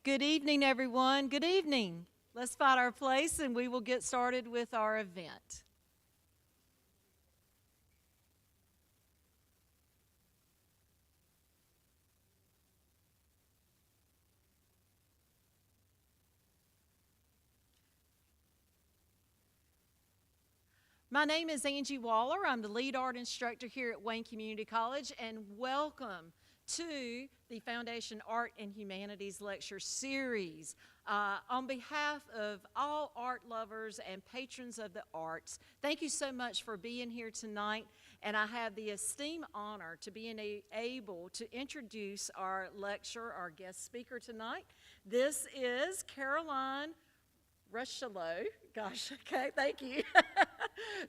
Good evening, everyone. Good evening. Let's find our place and we will get started with our event. My name is Angie Waller. I'm the lead art instructor here at Wayne Community College, and welcome to the Foundation Art and Humanities Lecture Series. On behalf of all art lovers and patrons of the arts, thank you so much for being here tonight, and I have the esteemed honor to be able to introduce our lecturer, our guest speaker tonight. This is Caroline Rocheleau. Gosh, okay, thank you.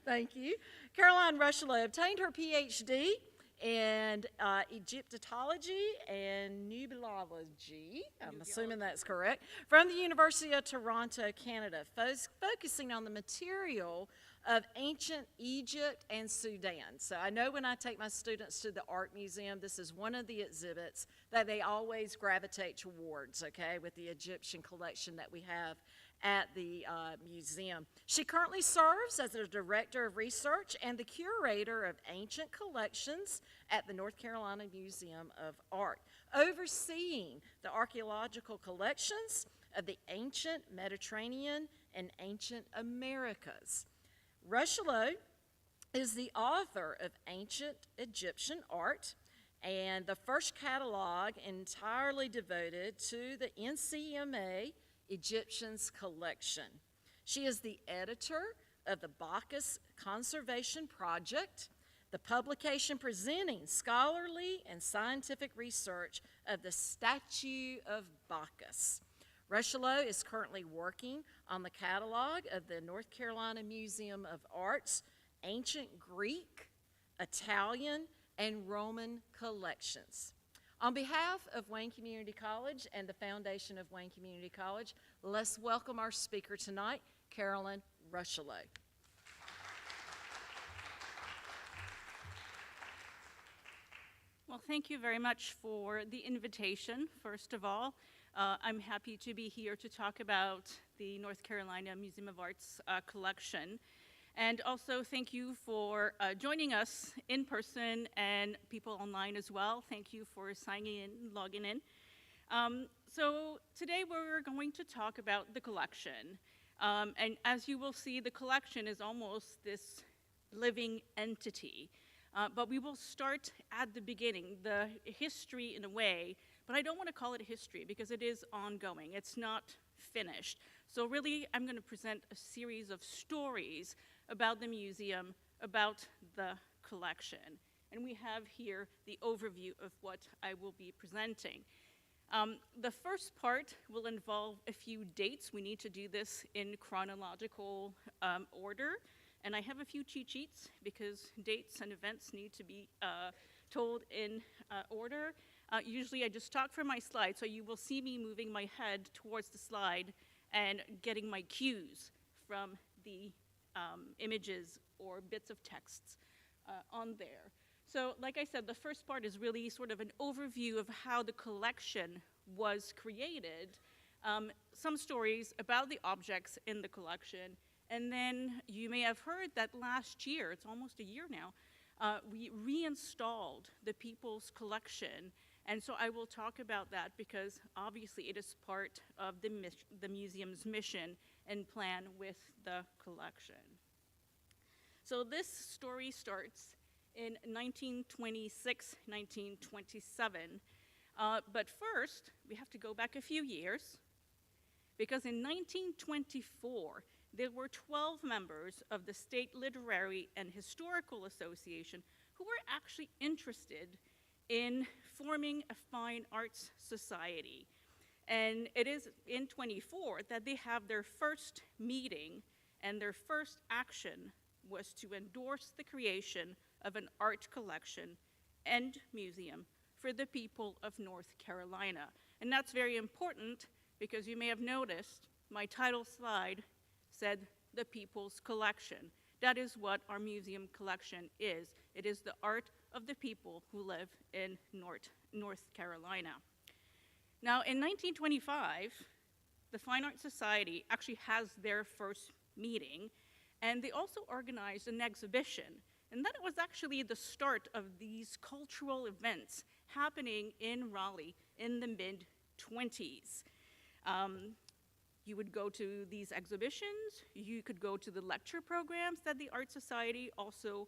Thank you. Caroline Rocheleau obtained her PhD in Egyptology and Nubiology, I'm assuming that's correct, from the University of Toronto, Canada, focusing on the material of ancient Egypt and Sudan. So I know when I take my students to the art museum, this is one of the exhibits that they always gravitate towards, okay, with the Egyptian collection that we have at the museum. She currently serves as the Director of Research and the Curator of Ancient Collections at the North Carolina Museum of Art, overseeing the archaeological collections of the ancient Mediterranean and ancient Americas. Rocheleau is the author of Ancient Egyptian Art and the first catalog entirely devoted to the NCMA Egyptians collection. She is the editor of the Bacchus Conservation Project, the publication presenting scholarly and scientific research of the statue of Bacchus. Rocheleau is currently working on the catalog of the North Carolina Museum of Art's ancient Greek, Italian, and Roman collections. On behalf of Wayne Community College and the Foundation of Wayne Community College, let's welcome our speaker tonight, Caroline Rocheleau. Well, thank you very much for the invitation, first of all. I'm happy to be here to talk about the North Carolina Museum of Art's collection. And also thank you for joining us in person and people online as well. Thank you for signing in, logging in. So today we're going to talk about the collection. And as you will see, the collection is almost this living entity. But we will start at the beginning, the history in a way, but I don't want to call it history because it is ongoing. It's not finished. So really, I'm going to present a series of stories about the museum, about the collection. And we have here the overview of what I will be presenting. The first part will involve a few dates. We need to do this in chronological order. And I have a few cheat sheets because dates and events need to be told in order. Usually I just talk from my slide, so you will see me moving my head towards the slide and getting my cues from the images or bits of texts on there. So like I said, the first part is really sort of an overview of how the collection was created, some stories about the objects in the collection, and then you may have heard that last year, it's almost a year now, we reinstalled the People's Collection, and so I will talk about that because obviously it is part of the museum's mission and plan with the collection. So this story starts in 1926, 1927. But first, we have to go back a few years because in 1924, there were 12 members of the State Literary and Historical Association who were actually interested in forming a fine arts society. And it is in 24 that they have their first meeting, and their first action was to endorse the creation of an art collection and museum for the people of North Carolina. And that's very important because you may have noticed my title slide said the People's Collection. That is what our museum collection is. It is the art of the people who live in North Carolina. Now, in 1925, the Fine Arts Society actually has their first meeting, and they also organized an exhibition. And that was actually the start of these cultural events happening in Raleigh in the mid-20s. You would go to these exhibitions, you could go to the lecture programs that the Art Society also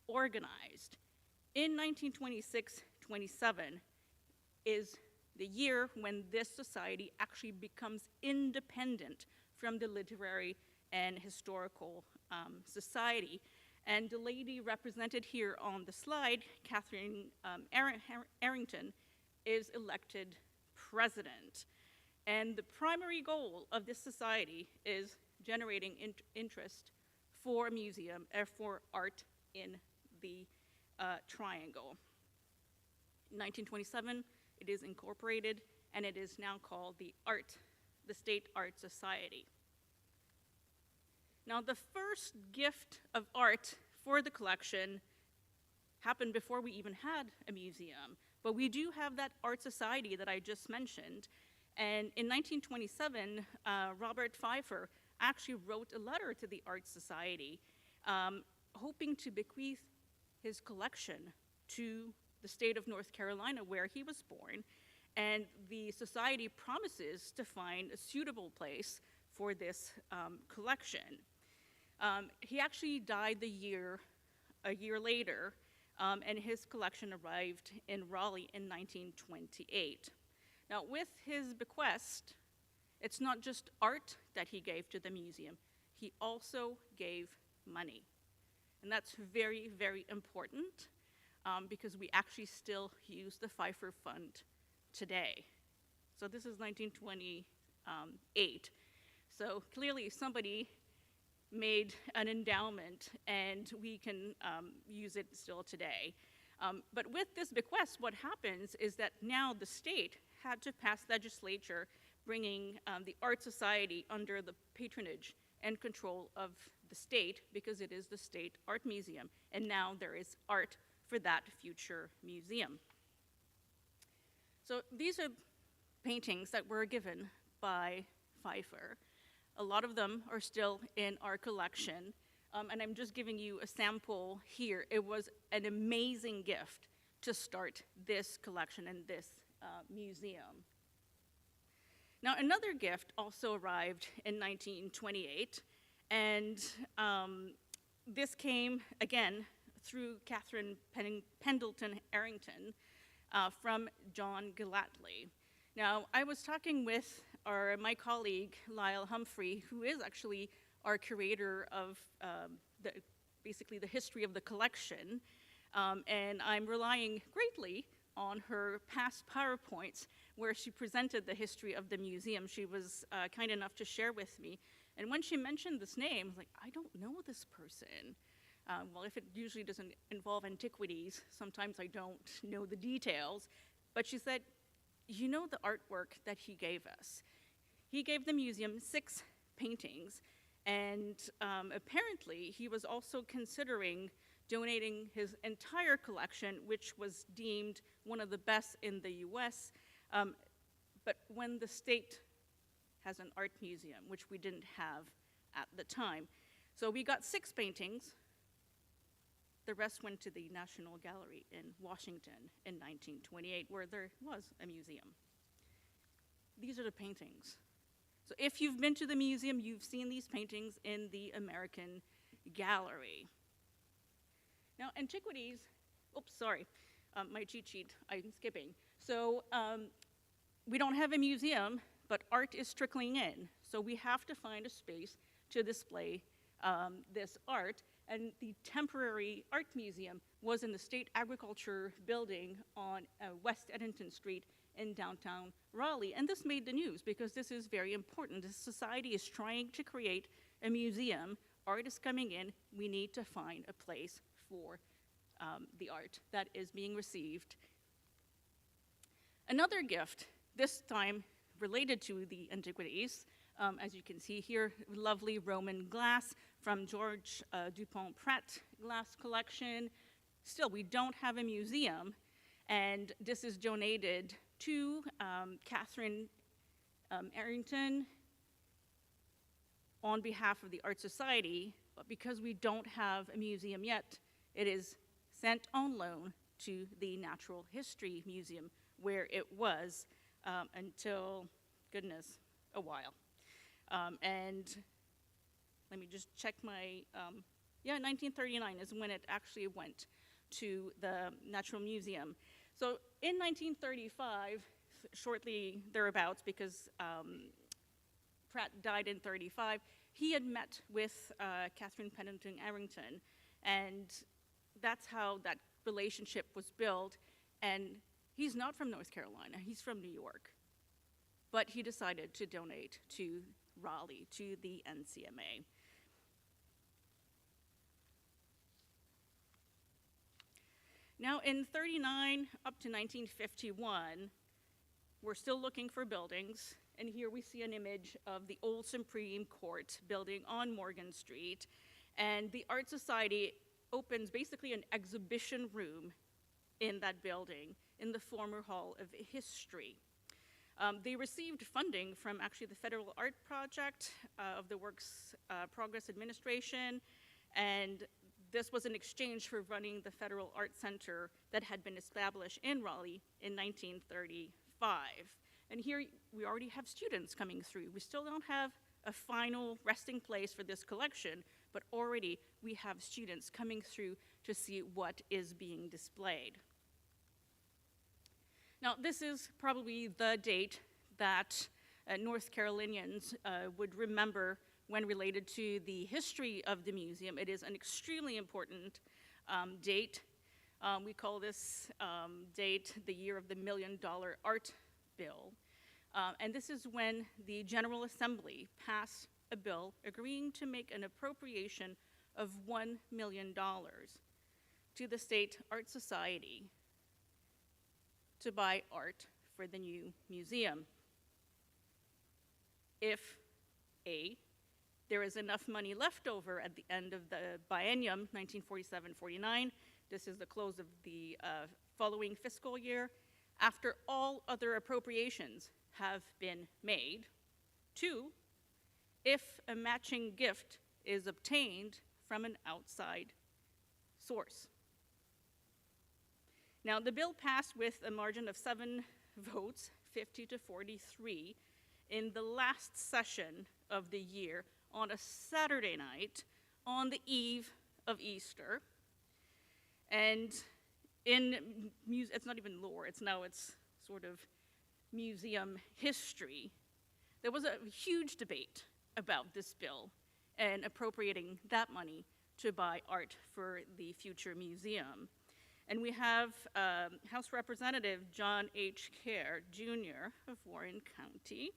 organized. In 1926-27 is the year when this society actually becomes independent from the literary and historical society. And the lady represented here on the slide, Catherine Arrington, is elected president. And the primary goal of this society is generating interest for a museum, for art in the triangle. In 1927, it is incorporated, and it is now called the State Art Society. Now, the first gift of art for the collection happened before we even had a museum, but we do have that art society that I just mentioned. And in 1927, Robert Pfeiffer actually wrote a letter to the Art Society, hoping to bequeath his collection to the state of North Carolina, where he was born. And the society promises to find a suitable place for this collection. He actually died a year later, and his collection arrived in Raleigh in 1928. Now, with his bequest, it's not just art that he gave to the museum, he also gave money. And that's very, very important because we actually still use the Pfeiffer Fund today. So this is 1928. So clearly somebody made an endowment, and we can use it still today. But with this bequest, what happens is that now the state had to pass legislature bringing the Art Society under the patronage and control of the state, because it is the State Art Museum, and now there is art for that future museum. So these are paintings that were given by Pfeiffer. A lot of them are still in our collection, and I'm just giving you a sample here. It was an amazing gift to start this collection and this museum. Now, another gift also arrived in 1928, and this came, again, through Catherine Pendleton Arrington from John Gallatley. Now, I was talking with my colleague, Lyle Humphrey, who is actually our curator of basically the history of the collection, and I'm relying greatly on her past PowerPoints where she presented the history of the museum. She was kind enough to share with me. And when she mentioned this name, I was like, I don't know this person. Well, if it usually doesn't involve antiquities, sometimes I don't know the details. But she said, you know the artwork that he gave us. He gave the museum 6 paintings, and apparently he was also considering donating his entire collection, which was deemed one of the best in the US. But when the state has an art museum, which we didn't have at the time. So we got 6 paintings. The rest went to the National Gallery in Washington in 1928, where there was a museum. These are the paintings. So if you've been to the museum, you've seen these paintings in the American Gallery. Now, antiquities, oops, sorry, my cheat sheet, I'm skipping. So we don't have a museum, but art is trickling in. So we have to find a space to display this art. And the temporary art museum was in the State Agriculture Building on West Edenton Street in downtown Raleigh. And this made the news because this is very important. The society is trying to create a museum. Art is coming in. We need to find a place for the art that is being received. Another gift, this time related to the antiquities, as you can see here, lovely Roman glass from George Dupont Pratt glass collection. Still, we don't have a museum, and this is donated to Catherine Arrington on behalf of the Art Society, but because we don't have a museum yet, it is sent on loan to the Natural History Museum, where it was until, goodness, a while. And let me just check my, 1939 is when it actually went to the Natural Museum. So in 1935, shortly thereabouts, because Pratt died in 35, he had met with Catherine Pennington Arrington, and that's how that relationship was built. And he's not from North Carolina, he's from New York. But he decided to donate to Raleigh, to the NCMA. Now in 39 up to 1951, we're still looking for buildings, and here we see an image of the old Supreme Court building on Morgan Street, and the Art Society opens basically an exhibition room in that building in the former Hall of History. They received funding from actually the Federal Art Project of the Works Progress Administration, and this was in exchange for running the Federal Art Center that had been established in Raleigh in 1935. And here we already have students coming through. We still don't have a final resting place for this collection, but already we have students coming through to see what is being displayed. Now, this is probably the date that North Carolinians would remember when related to the history of the museum. It is an extremely important date. We call this date the year of the $1 million art bill. And this is when the General Assembly passed a bill agreeing to make an appropriation of $1 million to the State Art Society to buy art for the new museum. If A, there is enough money left over at the end of the biennium, 1947-49, this is the close of the following fiscal year, after all other appropriations have been made. 2, if a matching gift is obtained from an outside source. Now, the bill passed with a margin of 7 votes, 50 to 43, in the last session of the year on a Saturday night on the eve of Easter. And it's not even lore, it's sort of museum history. There was a huge debate about this bill and appropriating that money to buy art for the future museum. And we have House Representative John H. Kerr, Jr. of Warren County.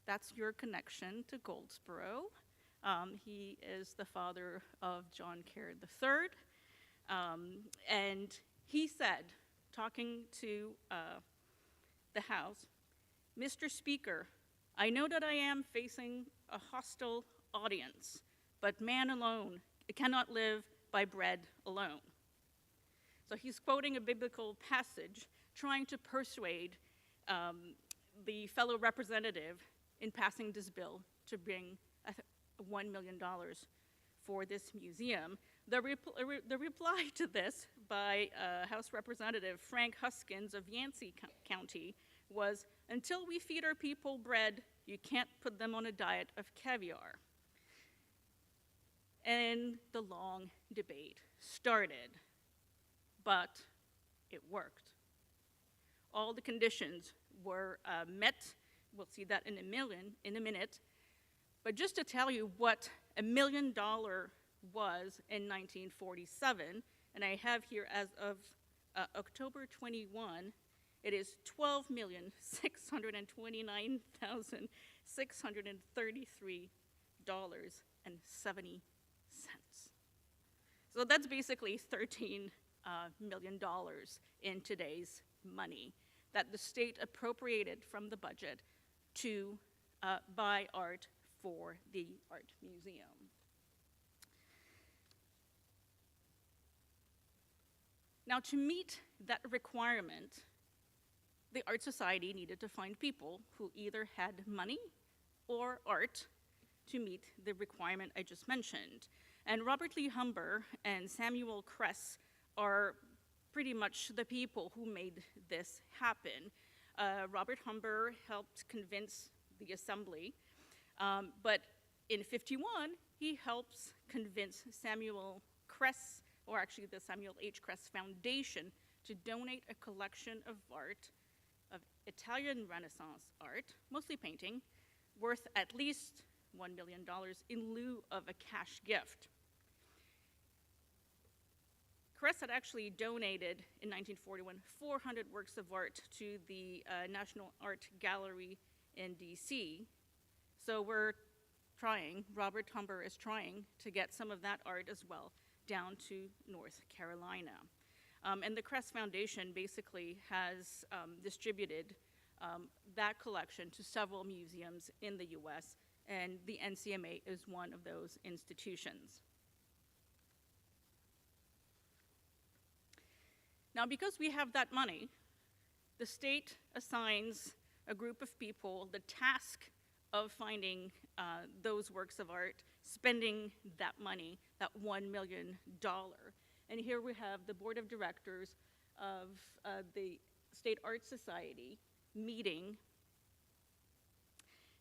That's your connection to Goldsboro. He is the father of John Kerr III. And he said, talking to the House, "Mr. Speaker, I know that I am facing a hostile audience, but man alone cannot live by bread alone." So he's quoting a biblical passage, trying to persuade the fellow representative in passing this bill to bring $1 million for this museum. The reply to this by House Representative Frank Huskins of Yancey County was, "Until we feed our people bread, you can't put them on a diet of caviar." And the long debate started, but it worked. All the conditions were met. We'll see that in a minute. But just to tell you what $1 million was in 1947, and I have here as of October 21, it is $12,629,633.70. So that's basically $13 million in today's money that the state appropriated from the budget to buy art for the art museum. Now, to meet that requirement, the Art Society needed to find people who either had money or art to meet the requirement I just mentioned. And Robert Lee Humber and Samuel Kress are pretty much the people who made this happen. Robert Humber helped convince the Assembly, but in '51, he helps convince Samuel Kress, or actually the Samuel H. Kress Foundation, to donate a collection of art, of Italian Renaissance art, mostly painting, worth at least $1 million in lieu of a cash gift. Kress had actually donated in 1941 400 works of art to the National Art Gallery in DC. So we're trying, Robert Humber is trying to get some of that art as well down to North Carolina. And the Kress Foundation basically has distributed that collection to several museums in the US, and the NCMA is one of those institutions. Now, because we have that money, the state assigns a group of people the task of finding those works of art, spending that money, that $1 million. And here we have the board of directors of the State Art Society meeting.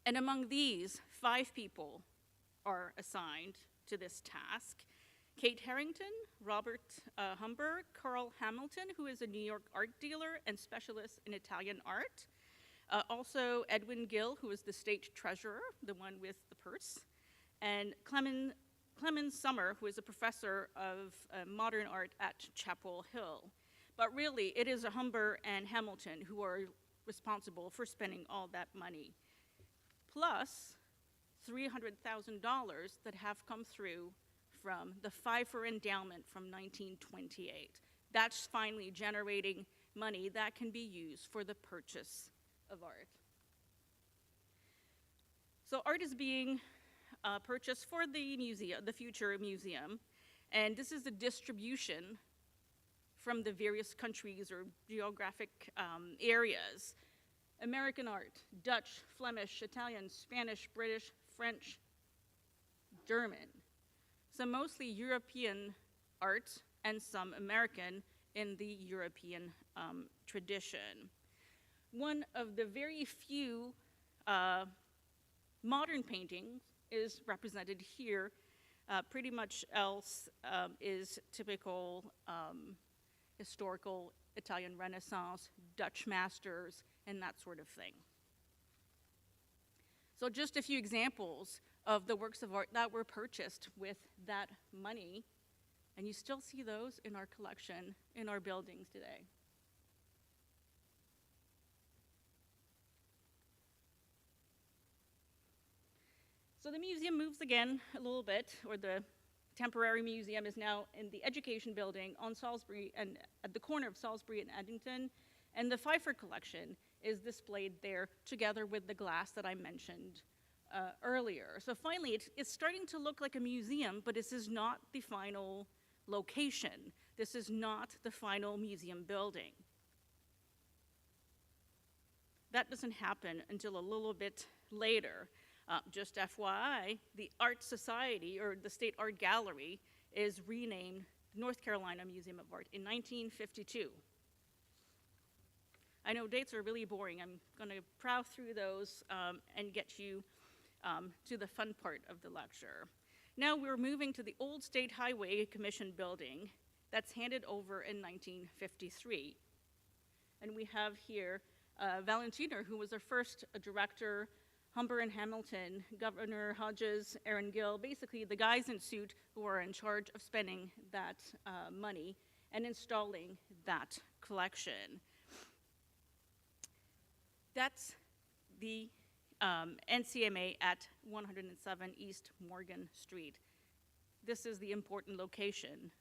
And among these, 5 people are assigned to this task. Kate Harrington, Robert Humber, Carl Hamilton, who is a New York art dealer and specialist in Italian art. Also Edwin Gill, who is the state treasurer, the one with the purse. And Clemens Summer, who is a professor of modern art at Chapel Hill. But really, it is Humber and Hamilton who are responsible for spending all that money, plus $300,000 that have come through from the Pfeiffer Endowment from 1928. That's finally generating money that can be used for the purchase of art. So art is being purchased for the museum, the future museum, and this is the distribution from the various countries or geographic areas. American art, Dutch, Flemish, Italian, Spanish, British, French, German. So mostly European art and some American in the European tradition. One of the very few modern paintings is represented here. Pretty much else is typical historical Italian Renaissance, Dutch masters, and that sort of thing. So just a few examples of the works of art that were purchased with that money, and you still see those in our collection, in our buildings today. So the museum moves again a little bit, or the temporary museum is now in the education building on Salisbury and at the corner of Salisbury and Eddington, and the Pfeiffer collection is displayed there together with the glass that I mentioned earlier. So finally, it's starting to look like a museum, but this is not the final location. This is not the final museum building. That doesn't happen until a little bit later. Just FYI, the Art Society, or the State Art Gallery, is renamed North Carolina Museum of Art in 1952. I know dates are really boring. I'm going to prow through those and get you to the fun part of the lecture. Now we're moving to the old State Highway Commission building that's handed over in 1953. And we have here Valentina, who was our first director, Humber and Hamilton, Governor Hodges, Aaron Gill, basically the guys in suit who are in charge of spending that money and installing that collection. That's the NCMA at 107 East Morgan Street. This is the important location,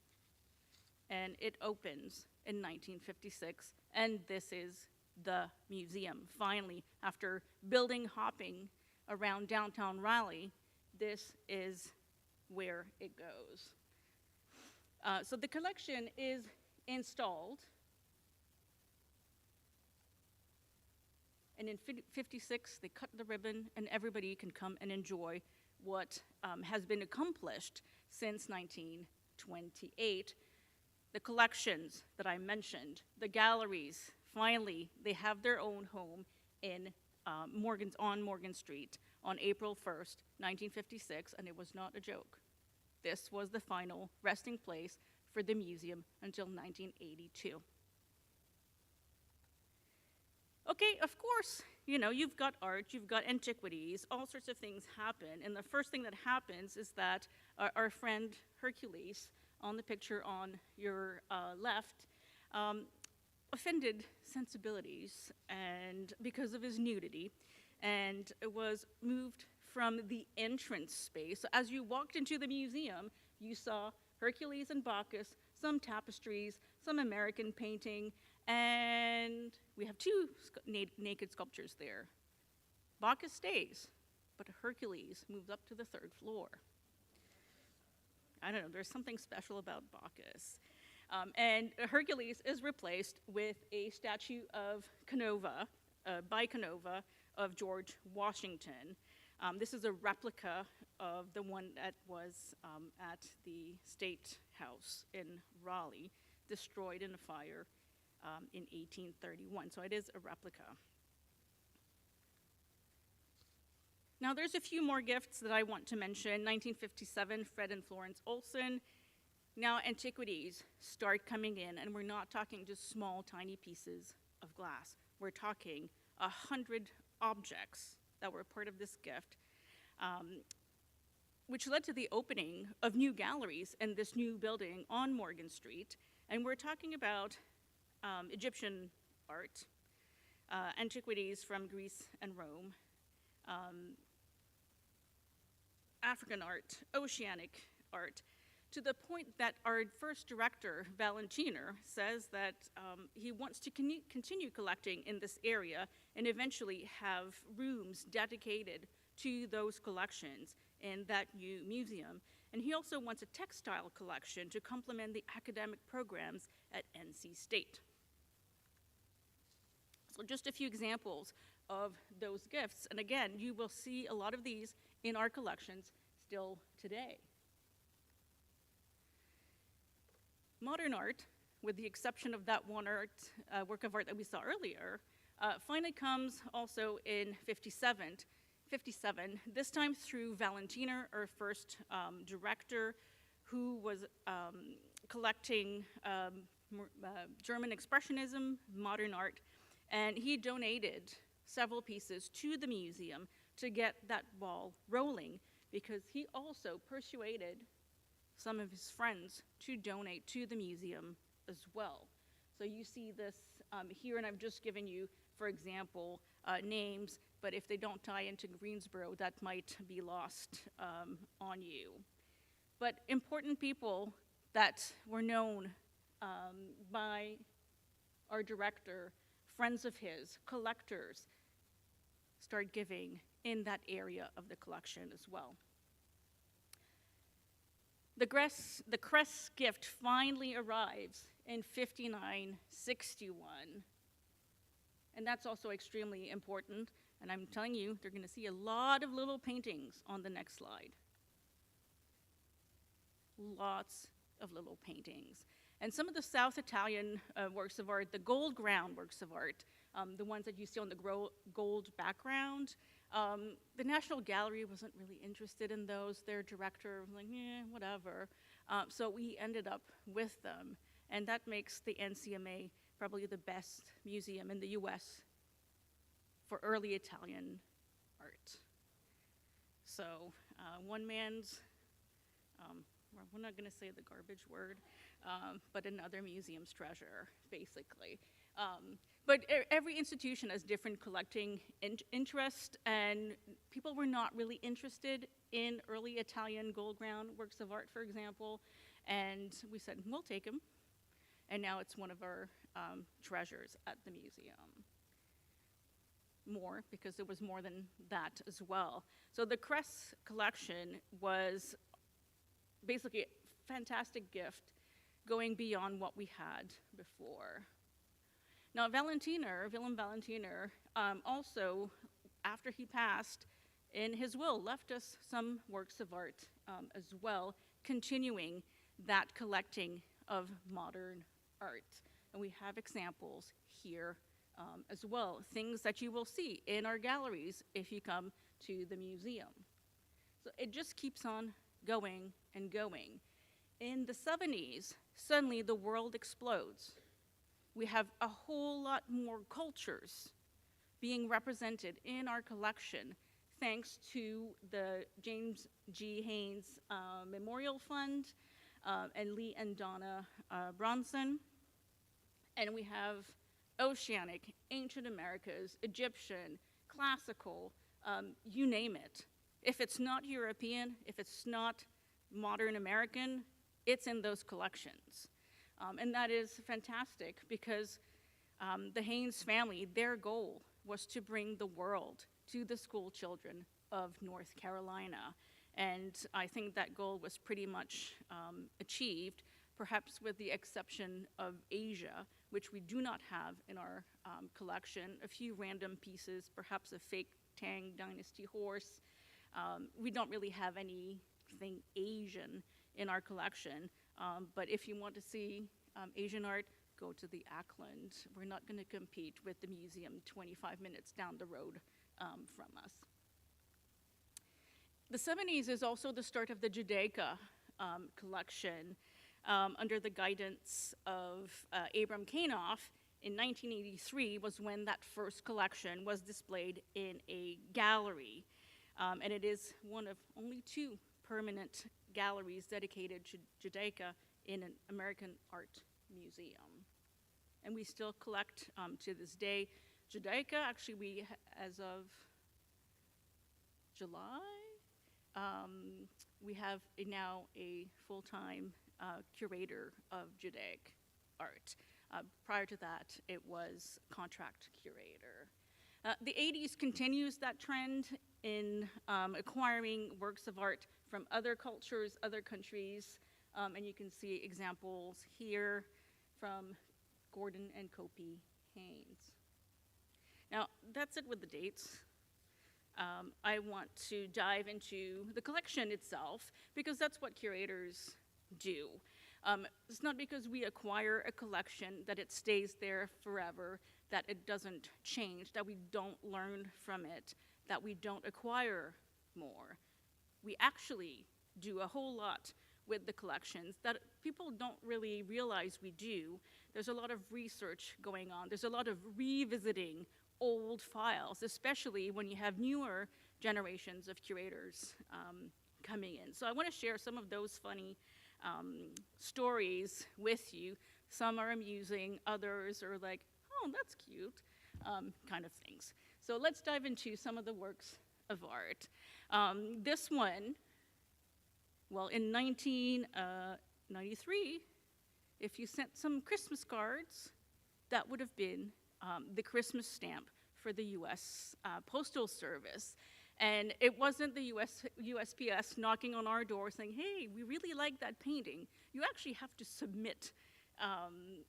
and it opens in 1956, and this is the museum. Finally, after building hopping around downtown Raleigh, this is where it goes. So the collection is installed And in 56, they cut the ribbon, and everybody can come and enjoy what has been accomplished since 1928. The collections that I mentioned, the galleries, finally, they have their own home in on Morgan Street on April 1st, 1956, and it was not a joke. This was the final resting place for the museum until 1982. Okay, of course, you've got art, you've got antiquities, all sorts of things happen, and the first thing that happens is that our friend Hercules, on the picture on your left, offended sensibilities and because of his nudity, and it was moved from the entrance space. So as you walked into the museum, you saw Hercules and Bacchus, some tapestries, some American painting, and we have two naked sculptures there. Bacchus stays, but Hercules moves up to the third floor. I don't know, there's something special about Bacchus. And Hercules is replaced with a statue of Canova, by Canova, of George Washington. This is a replica of the one that was at the State House in Raleigh, destroyed in a fire in 1831. So it is a replica. Now, there's a few more gifts that I want to mention. 1957, Fred and Florence Olson. Now, antiquities start coming in, and we're not talking just small, tiny pieces of glass. We're talking 100 objects that were part of this gift, which led to the opening of new galleries in this new building on Morgan Street. And we're talking about Egyptian art, antiquities from Greece and Rome, African art, oceanic art, to the point that our first director, Valentiner, says that he wants to continue collecting in this area and eventually have rooms dedicated to those collections in that new museum. And he also wants a textile collection to complement the academic programs at NC State. So just a few examples of those gifts. And again, you will see a lot of these in our collections still today. Modern art, with the exception of that one work of art that we saw earlier, finally comes also in 57, this time through Valentiner, our first director, who was collecting German Expressionism, modern art, and he donated several pieces to the museum to get that ball rolling, because he also persuaded some of his friends to donate to the museum as well. So you see this here, and I've just given you, for example, names, but if they don't tie into Greensboro, that might be lost on you. But important people that were known by our director, friends of his, collectors, start giving in that area of the collection as well. The Cress gift finally arrives in 5961, and that's also extremely important, and I'm telling you, they're going to see a lot of little paintings on the next slide. Lots of little paintings. And some of the South Italian works of art, the gold ground works of art, the ones that you see on the gold background, the National Gallery wasn't really interested in those. Their director was like, whatever. So we ended up with them. And that makes the NCMA probably the best museum in the US for early Italian art. So one man's, we're not going to say the garbage word, but another museum's treasure, basically. But every institution has different collecting interest, and people were not really interested in early Italian gold ground works of art, for example, and we said, we'll take them, and now it's one of our treasures at the museum. More, because there was more than that as well. So the Cress collection was basically a fantastic gift going beyond what we had before. Now, Willem Valentiner also, after he passed, in his will, left us some works of art as well, continuing that collecting of modern art. And we have examples here as well, things that you will see in our galleries if you come to the museum. So it just keeps on going and going. In the 70s, suddenly the world explodes. We have a whole lot more cultures being represented in our collection thanks to the James G. Haynes Memorial Fund and Lee and Donna Bronson. And we have Oceanic, Ancient Americas, Egyptian, Classical, you name it. If it's not European, if it's not modern American, it's in those collections. And that is fantastic because the Haynes family, their goal was to bring the world to the school children of North Carolina. And I think that goal was pretty much achieved, perhaps with the exception of Asia, which we do not have in our collection. A few random pieces, perhaps a fake Tang Dynasty horse. We don't really have anything Asian in our collection, but if you want to see Asian art, go to the Ackland. We're not going to compete with the museum 25 minutes down the road from us. The 70s is also the start of the Judaica collection under the guidance of Abram Kanoff. In 1983 was when that first collection was displayed in a gallery. And it is one of only 2 permanent galleries dedicated to Judaica in an American art museum. And we still collect to this day Judaica. Actually, we, as of July, we have now a full-time curator of Judaic art. Prior to that, it was contract curator. The 80s continues that trend in acquiring works of art from other cultures, other countries, and you can see examples here from Gordon and Kopi Haynes. Now, that's it with the dates. I want to dive into the collection itself because that's what curators do. It's not because we acquire a collection that it stays there forever, that it doesn't change, that we don't learn from it, that we don't acquire more. We actually do a whole lot with the collections that people don't really realize we do. There's a lot of research going on. There's a lot of revisiting old files, especially when you have newer generations of curators coming in. So I want to share some of those funny stories with you. Some are amusing, others are like, oh, that's cute, kind of things. So let's dive into some of the works of art. This one, well, in 1993, if you sent some Christmas cards, that would have been the Christmas stamp for the US Postal Service. And it wasn't the USPS knocking on our door saying, hey, we really like that painting. You actually have to submit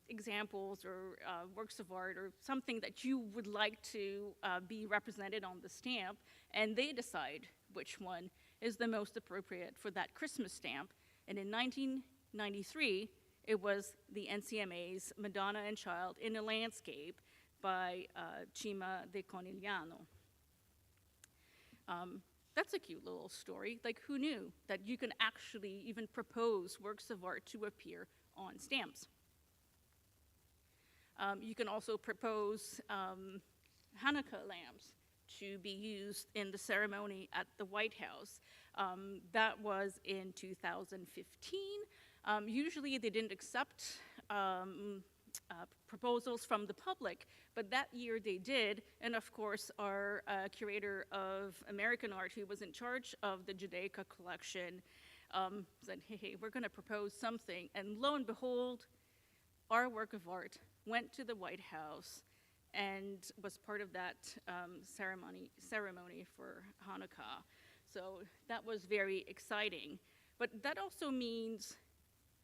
examples or works of art or something that you would like to be represented on the stamp, and they decide which one is the most appropriate for that Christmas stamp. And in 1993, it was the NCMA's Madonna and Child in a Landscape by Cima de Conigliano. That's a cute little story. Like, who knew that you can actually even propose works of art to appear on stamps? You can also propose Hanukkah lamps to be used in the ceremony at the White House. That was in 2015. Usually they didn't accept proposals from the public, but that year they did, and of course our curator of American art, who was in charge of the Judaica collection, said, hey, we're going to propose something, and lo and behold, our work of art went to the White House and was part of that ceremony for Hanukkah. So that was very exciting. But that also means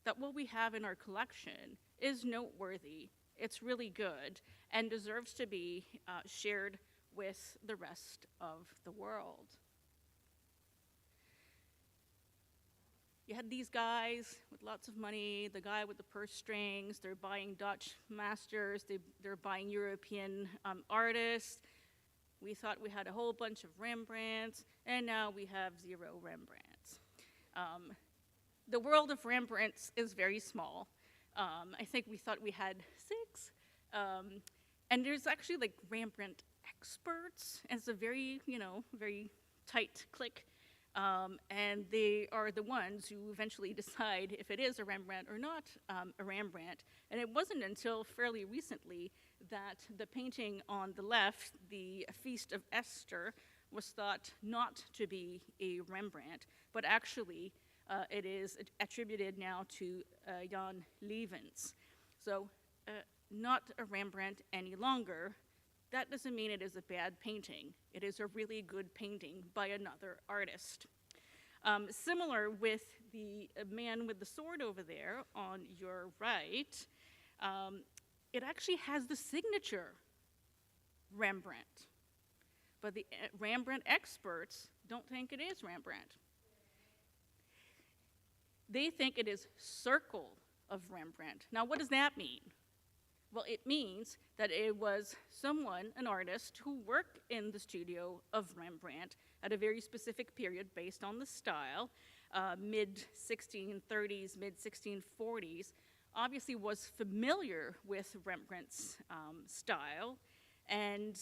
that what we have in our collection is noteworthy, It's really good and deserves to be shared with the rest of the world. You had these guys with lots of money, the guy with the purse strings, they're buying Dutch masters, they're buying European artists. We thought we had a whole bunch of Rembrandts, and now we have 0 Rembrandts. The world of Rembrandts is very small. I think we thought we had 6. And there's actually like Rembrandt experts, and it's a very, very tight clique. And they are the ones who eventually decide if it is a Rembrandt or not a Rembrandt. And it wasn't until fairly recently that the painting on the left, the Feast of Esther, was thought not to be a Rembrandt, but actually it is attributed now to Jan Levens. So not a Rembrandt any longer. That doesn't mean it is a bad painting. It is a really good painting by another artist. Similar with the man with the sword over there on your right, it actually has the signature Rembrandt. But the Rembrandt experts don't think it is Rembrandt. They think it is Circle of Rembrandt. Now, what does that mean? Well, it means that it was someone, an artist, who worked in the studio of Rembrandt at a very specific period based on the style, mid-1630s, mid-1640s, obviously was familiar with Rembrandt's style and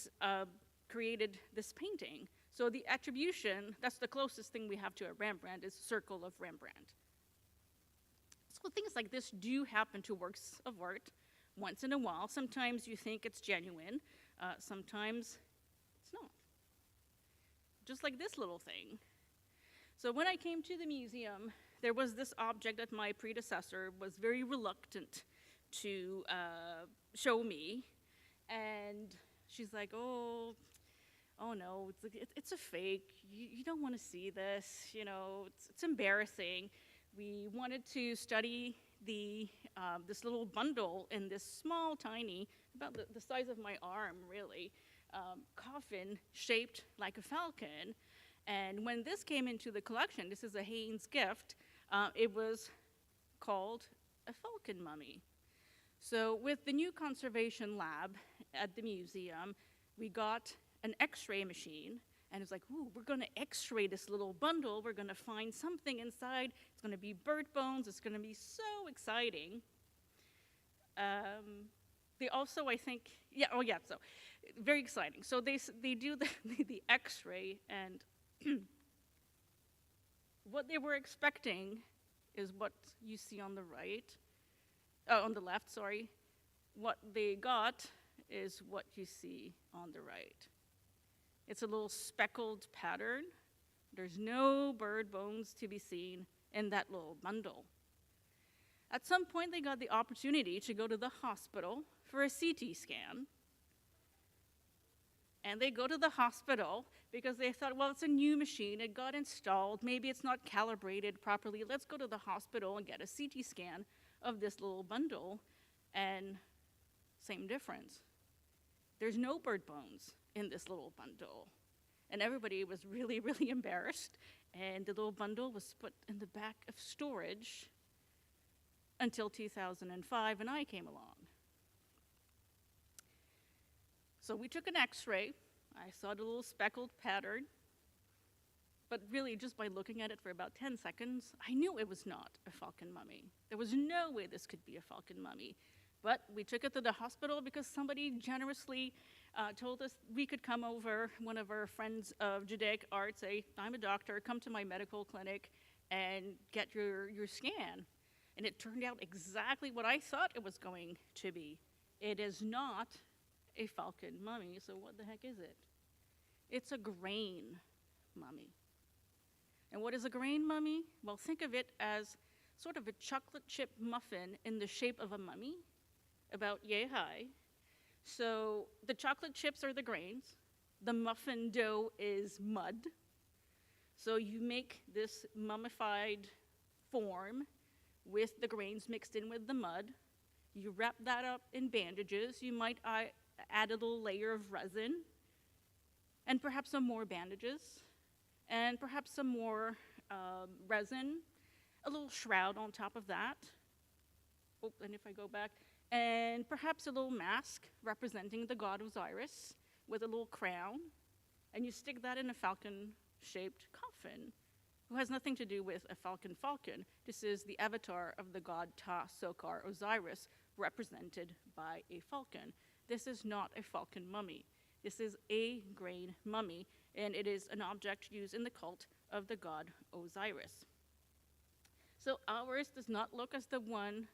created this painting. So the attribution, that's the closest thing we have to a Rembrandt, is Circle of Rembrandt. So things like this do happen to works of art once in a while. Sometimes you think it's genuine, sometimes it's not. Just like this little thing. So when I came to the museum, there was this object that my predecessor was very reluctant to show me, and she's like, oh no, it's a fake. You don't want to see this. It's embarrassing. We wanted to study this little bundle in this small, tiny, about the size of my arm, really, coffin shaped like a falcon. And when this came into the collection, this is a Haynes gift, it was called a falcon mummy. So with the new conservation lab at the museum, we got an X-ray machine. And it's like, ooh, we're going to X-ray this little bundle. We're going to find something inside. It's going to be bird bones. It's going to be so exciting. They also, I think, so very exciting. So they do the X-ray, and what they were expecting is what you see on the on the left, sorry. What they got is what you see on the right. It's a little speckled pattern. There's no bird bones to be seen in that little bundle. At some point, they got the opportunity to go to the hospital for a CT scan. And they go to the hospital because they thought, well, it's a new machine. It got installed. Maybe it's not calibrated properly. Let's go to the hospital and get a CT scan of this little bundle. And same difference. There's no bird bones in this little bundle. And everybody was really, really embarrassed. And the little bundle was put in the back of storage until 2005, and I came along. So we took an X-ray. I saw the little speckled pattern. But really, just by looking at it for about 10 seconds, I knew it was not a falcon mummy. There was no way this could be a falcon mummy. But we took it to the hospital because somebody generously told us we could come over. One of our friends of Judaic art say, I'm a doctor, come to my medical clinic and get your scan. And it turned out exactly what I thought it was going to be. It is not a falcon mummy, so what the heck is it? It's a grain mummy. And what is a grain mummy? Well, think of it as sort of a chocolate chip muffin in the shape of a mummy, about yay high. So the chocolate chips are the grains. The muffin dough is mud. So you make this mummified form with the grains mixed in with the mud. You wrap that up in bandages. You might add a little layer of resin, and perhaps some more bandages, and perhaps some more resin, a little shroud on top of that. Oh, and if I go back, and perhaps a little mask representing the god Osiris with a little crown, and you stick that in a falcon-shaped coffin, who has nothing to do with a falcon. This is the avatar of the god Ta-Sokar Osiris, represented by a falcon. This is not a falcon mummy. This is a grain mummy, and it is an object used in the cult of the god Osiris. So ours does not look as the one,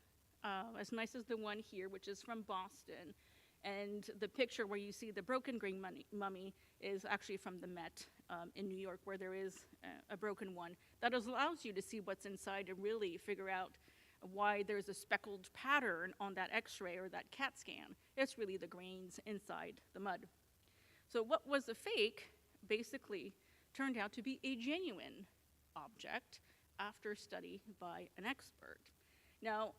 as nice as the one here, which is from Boston. And the picture where you see the broken grain mummy is actually from the Met in New York, where there is a broken one. That allows you to see what's inside and really figure out why there's a speckled pattern on that x-ray or that CAT scan. It's really the grains inside the mud. So what was a fake basically turned out to be a genuine object after study by an expert. Now,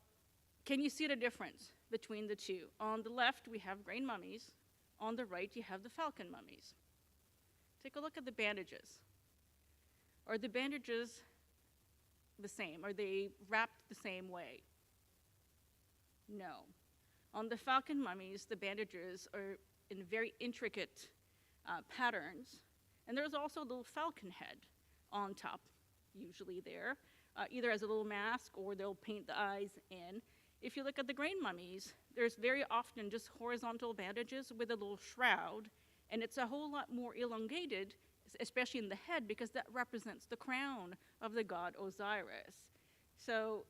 can you see the difference between the two? On the left, we have grain mummies. On the right, you have the falcon mummies. Take a look at the bandages. Are the bandages the same? Are they wrapped the same way? No. On the falcon mummies, the bandages are in very intricate patterns, and there's also a little falcon head on top, usually there, either as a little mask or they'll paint the eyes in. If you look at the grain mummies, there's very often just horizontal bandages with a little shroud, and it's a whole lot more elongated, especially in the head, because that represents the crown of the god Osiris. So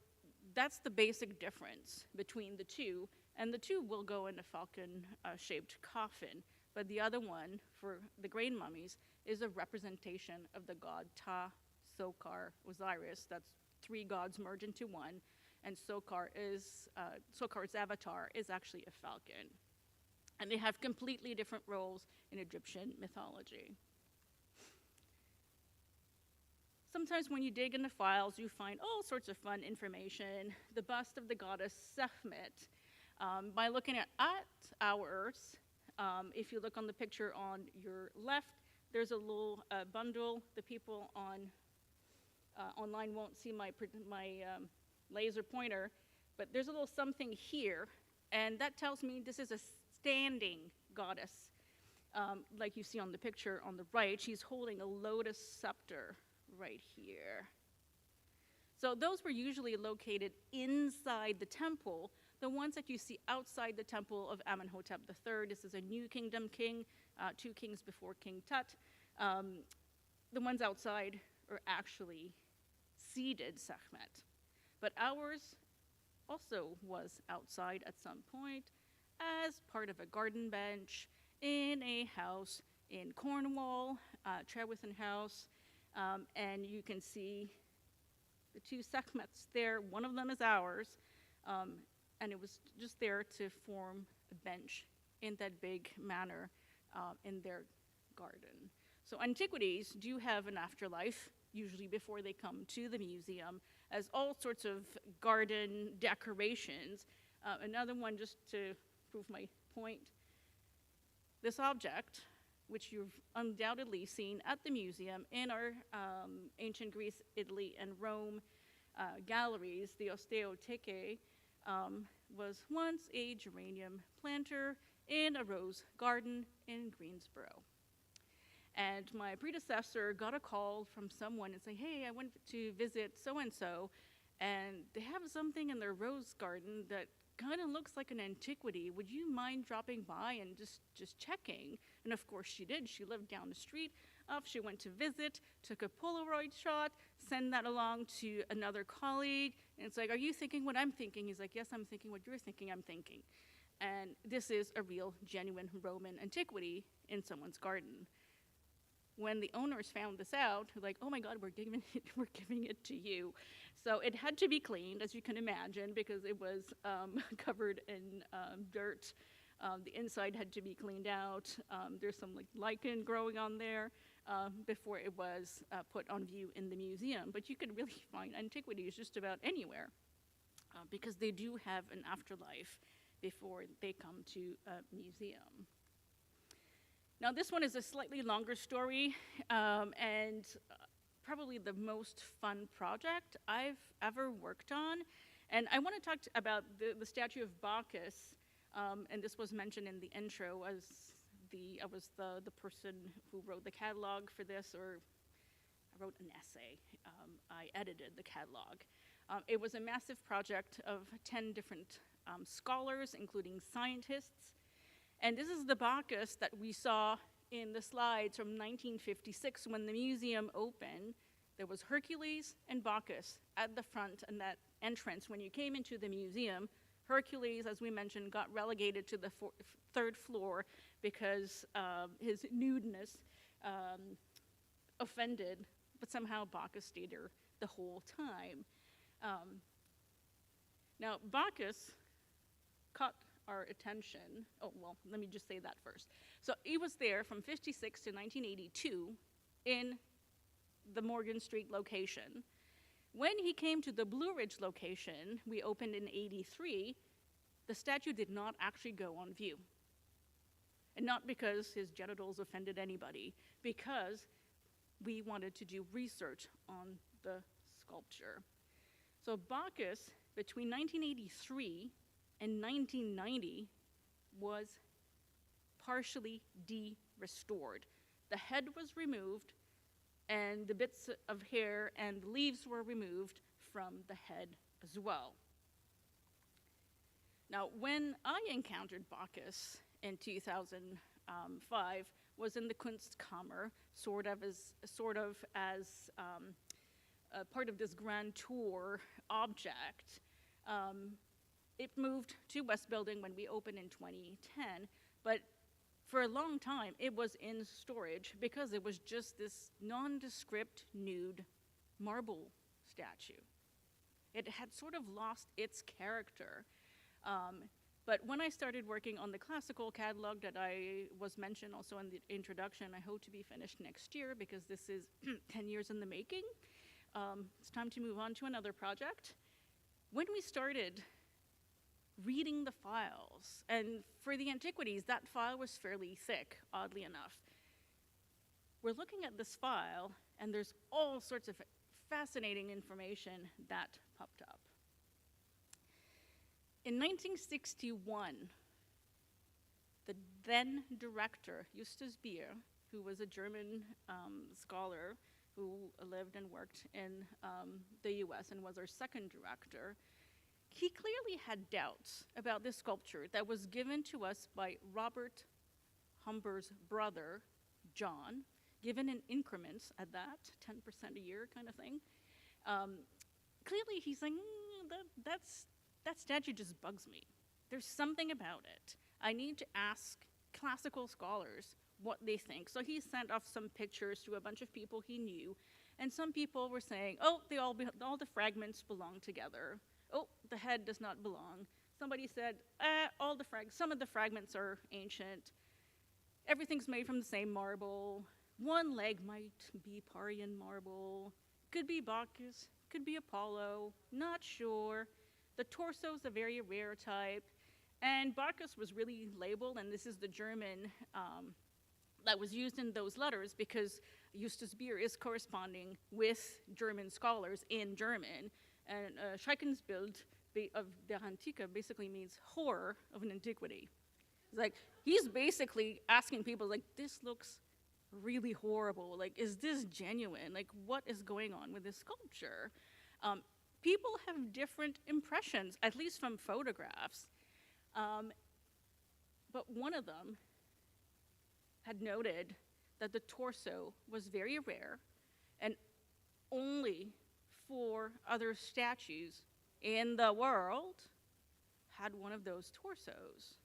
that's the basic difference between the two, and the two will go in a falcon-shaped coffin, but the other one, for the grain mummies, is a representation of the god Ta-Sokar Osiris. That's three gods merged into one, and Sokar's avatar is actually a falcon. And they have completely different roles in Egyptian mythology. Sometimes when you dig into files, you find all sorts of fun information. The bust of the goddess Sekhmet. By looking at ours, if you look on the picture on your left, there's a little bundle. The people online won't see my laser pointer, but there's a little something here, and that tells me this is a standing goddess. Like you see on the picture on the right, she's holding a lotus scepter right here. So those were usually located inside the temple. The ones that you see outside the temple of Amenhotep III, this is a New Kingdom king, 2 kings before King Tut. The ones outside are actually seated Sekhmet. But ours also was outside at some point as part of a garden bench in a house in Cornwall, Trewithen House, and you can see the 2 Sekhmets there. One of them is ours, and it was just there to form a bench in that big manor in their garden. So antiquities do have an afterlife, usually before they come to the museum, as all sorts of garden decorations. Another one, just to prove my point, this object, which you've undoubtedly seen at the museum in our ancient Greece, Italy, and Rome galleries, the Osteotheke, was once a geranium planter in a rose garden in Greensboro. And my predecessor got a call from someone and say, hey, I went to visit so-and-so, and they have something in their rose garden that kind of looks like an antiquity. Would you mind dropping by and just checking? And of course she did. She lived down the street. She went to visit, took a Polaroid shot, sent that along to another colleague, and it's like, are you thinking what I'm thinking? He's like, yes, I'm thinking what you're thinking, I'm thinking. And this is a real, genuine Roman antiquity in someone's garden. When the owners found this out, they're like, oh my God, we're giving it to you. So it had to be cleaned, as you can imagine, because it was covered in dirt. The inside had to be cleaned out. There's some lichen growing on there before it was put on view in the museum. But you could really find antiquities just about anywhere. because they do have an afterlife before they come to a museum. Now, this one is a slightly longer story, and probably the most fun project I've ever worked on. And I want to talk about the statue of Bacchus, and this was mentioned in the intro as I was the person who wrote the catalog for this, or I wrote an essay. I edited the catalog. It was a massive project of 10 different scholars, including scientists. And this is the Bacchus that we saw in the slides from 1956 when the museum opened. There was Hercules and Bacchus at the front and that entrance. When you came into the museum, Hercules, as we mentioned, got relegated to the third floor because his nudeness offended, but somehow Bacchus stayed there the whole time. Now, Bacchus caught our attention. Oh, well, let me just say that first. So he was there from 56 to 1982 in the Morgan Street location. When he came to the Blue Ridge location, we opened in 83, the statue did not actually go on view. And not because his genitals offended anybody, because we wanted to do research on the sculpture. So Bacchus, between 1983 and 1990, was partially de-restored. The head was removed, and the bits of hair and leaves were removed from the head as well. Now, when I encountered Bacchus in 2005, was in the Kunstkammer, sort of as part of this grand tour object. It moved to West Building when we opened in 2010, but for a long time it was in storage because it was just this nondescript nude marble statue. It had sort of lost its character. But when I started working on the classical catalog that I was mentioned also in the introduction, I hope to be finished next year because this is 10 years in the making. It's time to move on to another project. When we started reading the files, and for the antiquities, that file was fairly thick, oddly enough. We're looking at this file, and there's all sorts of fascinating information that popped up. In 1961, the then director, Justus Beer, who was a German scholar who lived and worked in the US and was our second director, he clearly had doubts about this sculpture that was given to us by Robert Humber's brother, John, given in increments at that, 10% a year kind of thing. Clearly he's saying, that statue just bugs me. There's something about it. I need to ask classical scholars what they think. So he sent off some pictures to a bunch of people he knew, and some people were saying, oh, all the fragments belong together. Oh, the head does not belong. Somebody said, some of the fragments are ancient. Everything's made from the same marble. One leg might be Parian marble. Could be Bacchus, could be Apollo, not sure. The torso's a very rare type. And Bacchus was really labeled, and this is the German that was used in those letters because Justus Beer is corresponding with German scholars in German. And Schreckensbild of der Antike basically means horror of an antiquity. It's like, he's basically asking people, like, this looks really horrible. Like, is this genuine? Like, what is going on with this sculpture? People have different impressions, at least from photographs. But one of them had noted that the torso was very rare, and only 4 other statues in the world had one of those torsos.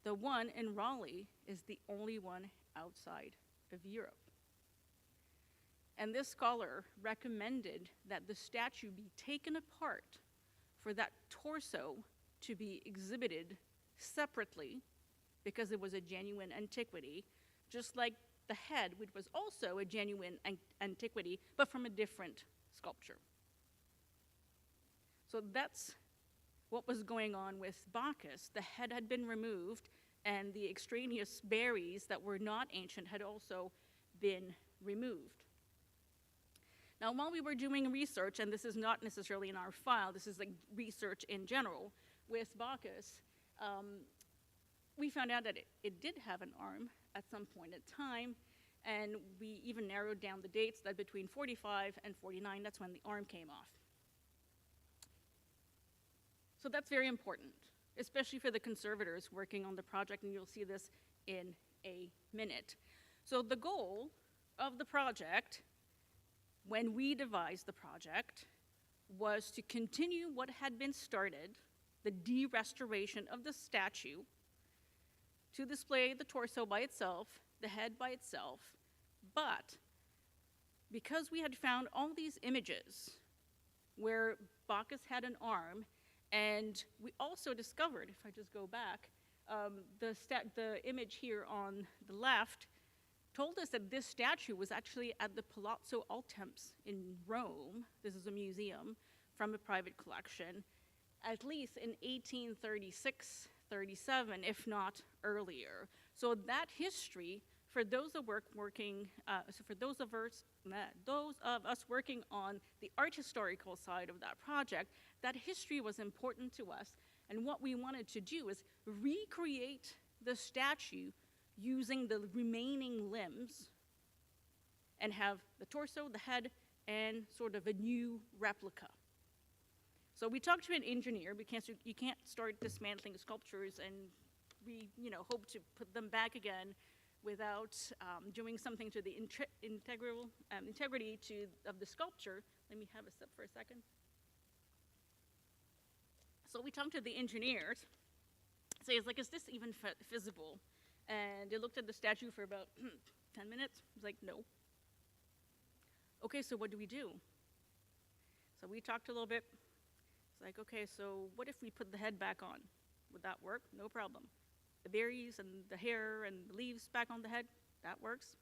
The one in Raleigh is the only one outside of Europe. And this scholar recommended that the statue be taken apart for that torso to be exhibited separately because it was a genuine antiquity, just like the head, which was also a genuine antiquity, but from a different sculpture. So that's what was going on with Bacchus. The head had been removed, and the extraneous berries that were not ancient had also been removed. Now, while we were doing research, and this is not necessarily in our file, this is like research in general with Bacchus, we found out that it did have an arm at some point in time, and we even narrowed down the dates that between 45 and 49, that's when the arm came off. So that's very important, especially for the conservators working on the project, and you'll see this in a minute. So the goal of the project, when we devised the project, was to continue what had been started, the de-restoration of the statue, to display the torso by itself, the head by itself, but because we had found all these images where Bacchus had an arm, and we also discovered, if I just go back, the image here on the left told us that this statue was actually at the Palazzo Altemps in Rome. This is a museum from a private collection, at least in 1836, 37, if not earlier. So that history, for those of us working on the art historical side of that project, that history was important to us. And what we wanted to do is recreate the statue using the remaining limbs and have the torso, the head, and sort of a new replica. So we talked to an engineer because you can't start dismantling sculptures and hope to put them back again without doing something to the integrity of the sculpture. Let me have a sip for a second. So we talked to the engineers. So he's like, is this even feasible? And they looked at the statue for about 10 minutes. I was like, no. Okay, so what do we do? So we talked a little bit. It's like, okay, so what if we put the head back on? Would that work? No problem. The berries and the hair and the leaves back on the head, that works.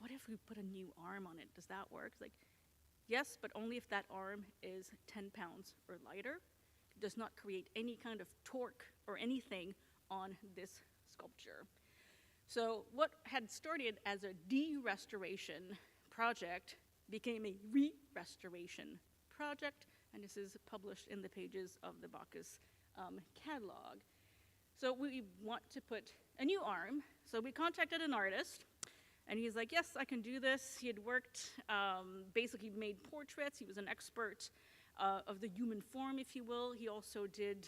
What if we put a new arm on it? Does that work? It's like, yes, but only if that arm is 10 pounds or lighter. It does not create any kind of torque or anything on this sculpture. So what had started as a de-restoration project became a re-restoration project, and this is published in the pages of the Bacchus catalog. So we want to put a new arm, so we contacted an artist, and he's like, yes, I can do this. He had worked, basically made portraits. He was an expert of the human form, if you will. He also did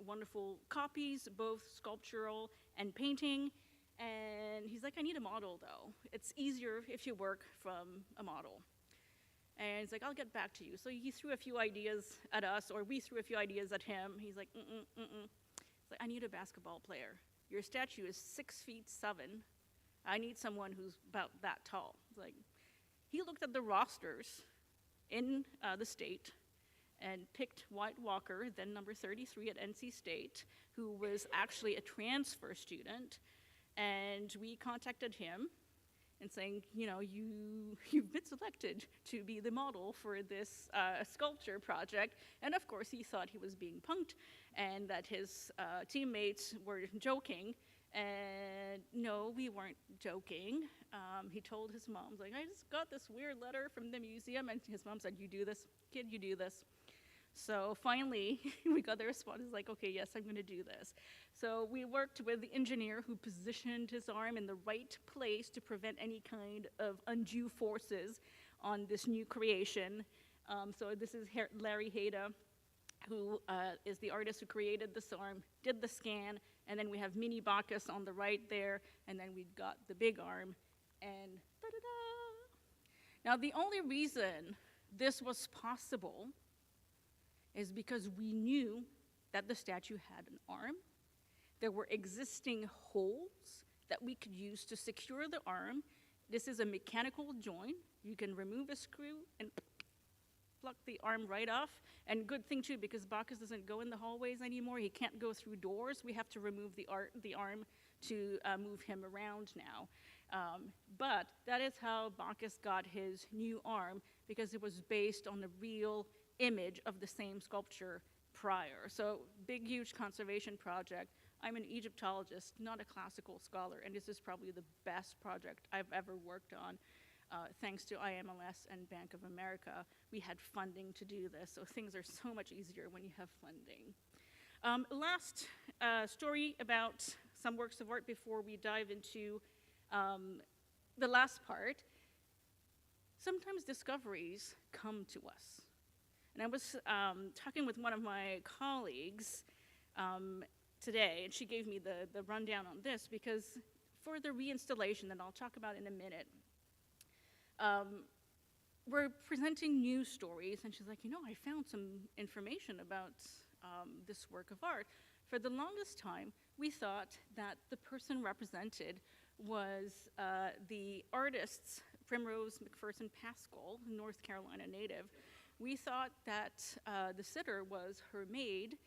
wonderful copies, both sculptural and painting. And he's like, I need a model, though. It's easier if you work from a model. And he's like, I'll get back to you. So he threw a few ideas at us, or we threw a few ideas at him. He's like, He's like, I need a basketball player. Your statue is 6'7". I need someone who's about that tall. Like, he looked at the rosters in the state and picked White Walker, then number 33 at NC State, who was actually a transfer student. And we contacted him and saying, you've been selected to be the model for this sculpture project. And of course, he thought he was being punked and that his teammates were joking. And no, we weren't joking. He told his mom, like, I just got this weird letter from the museum. And his mom said, you do this, kid, you do this. So finally, we got the response, like, okay, yes, I'm gonna do this. So we worked with the engineer who positioned his arm in the right place to prevent any kind of undue forces on this new creation. So this is Larry Hayda, who is the artist who created this arm, did the scan, and then we have mini Bacchus on the right there, and then we've got the big arm, and da-da-da. Now, the only reason this was possible is because we knew that the statue had an arm. There were existing holes that we could use to secure the arm. This is a mechanical joint. You can remove a screw and pluck the arm right off. And good thing too, because Bacchus doesn't go in the hallways anymore. He can't go through doors. We have to remove the arm to move him around now. But that is how Bacchus got his new arm, because it was based on a real image of the same sculpture prior. So big, huge conservation project. I'm an Egyptologist, not a classical scholar, and this is probably the best project I've ever worked on. Thanks to IMLS and Bank of America, we had funding to do this, so things are so much easier when you have funding. Last story about some works of art before we dive into the last part. Sometimes discoveries come to us. And I was talking with one of my colleagues today, and she gave me the rundown on this, because for the reinstallation that I'll talk about in a minute, we're presenting news stories, and she's like, I found some information about this work of art. For the longest time, we thought that the person represented was the artist's Primrose McPherson Pascal, North Carolina native. We thought that the sitter was her maid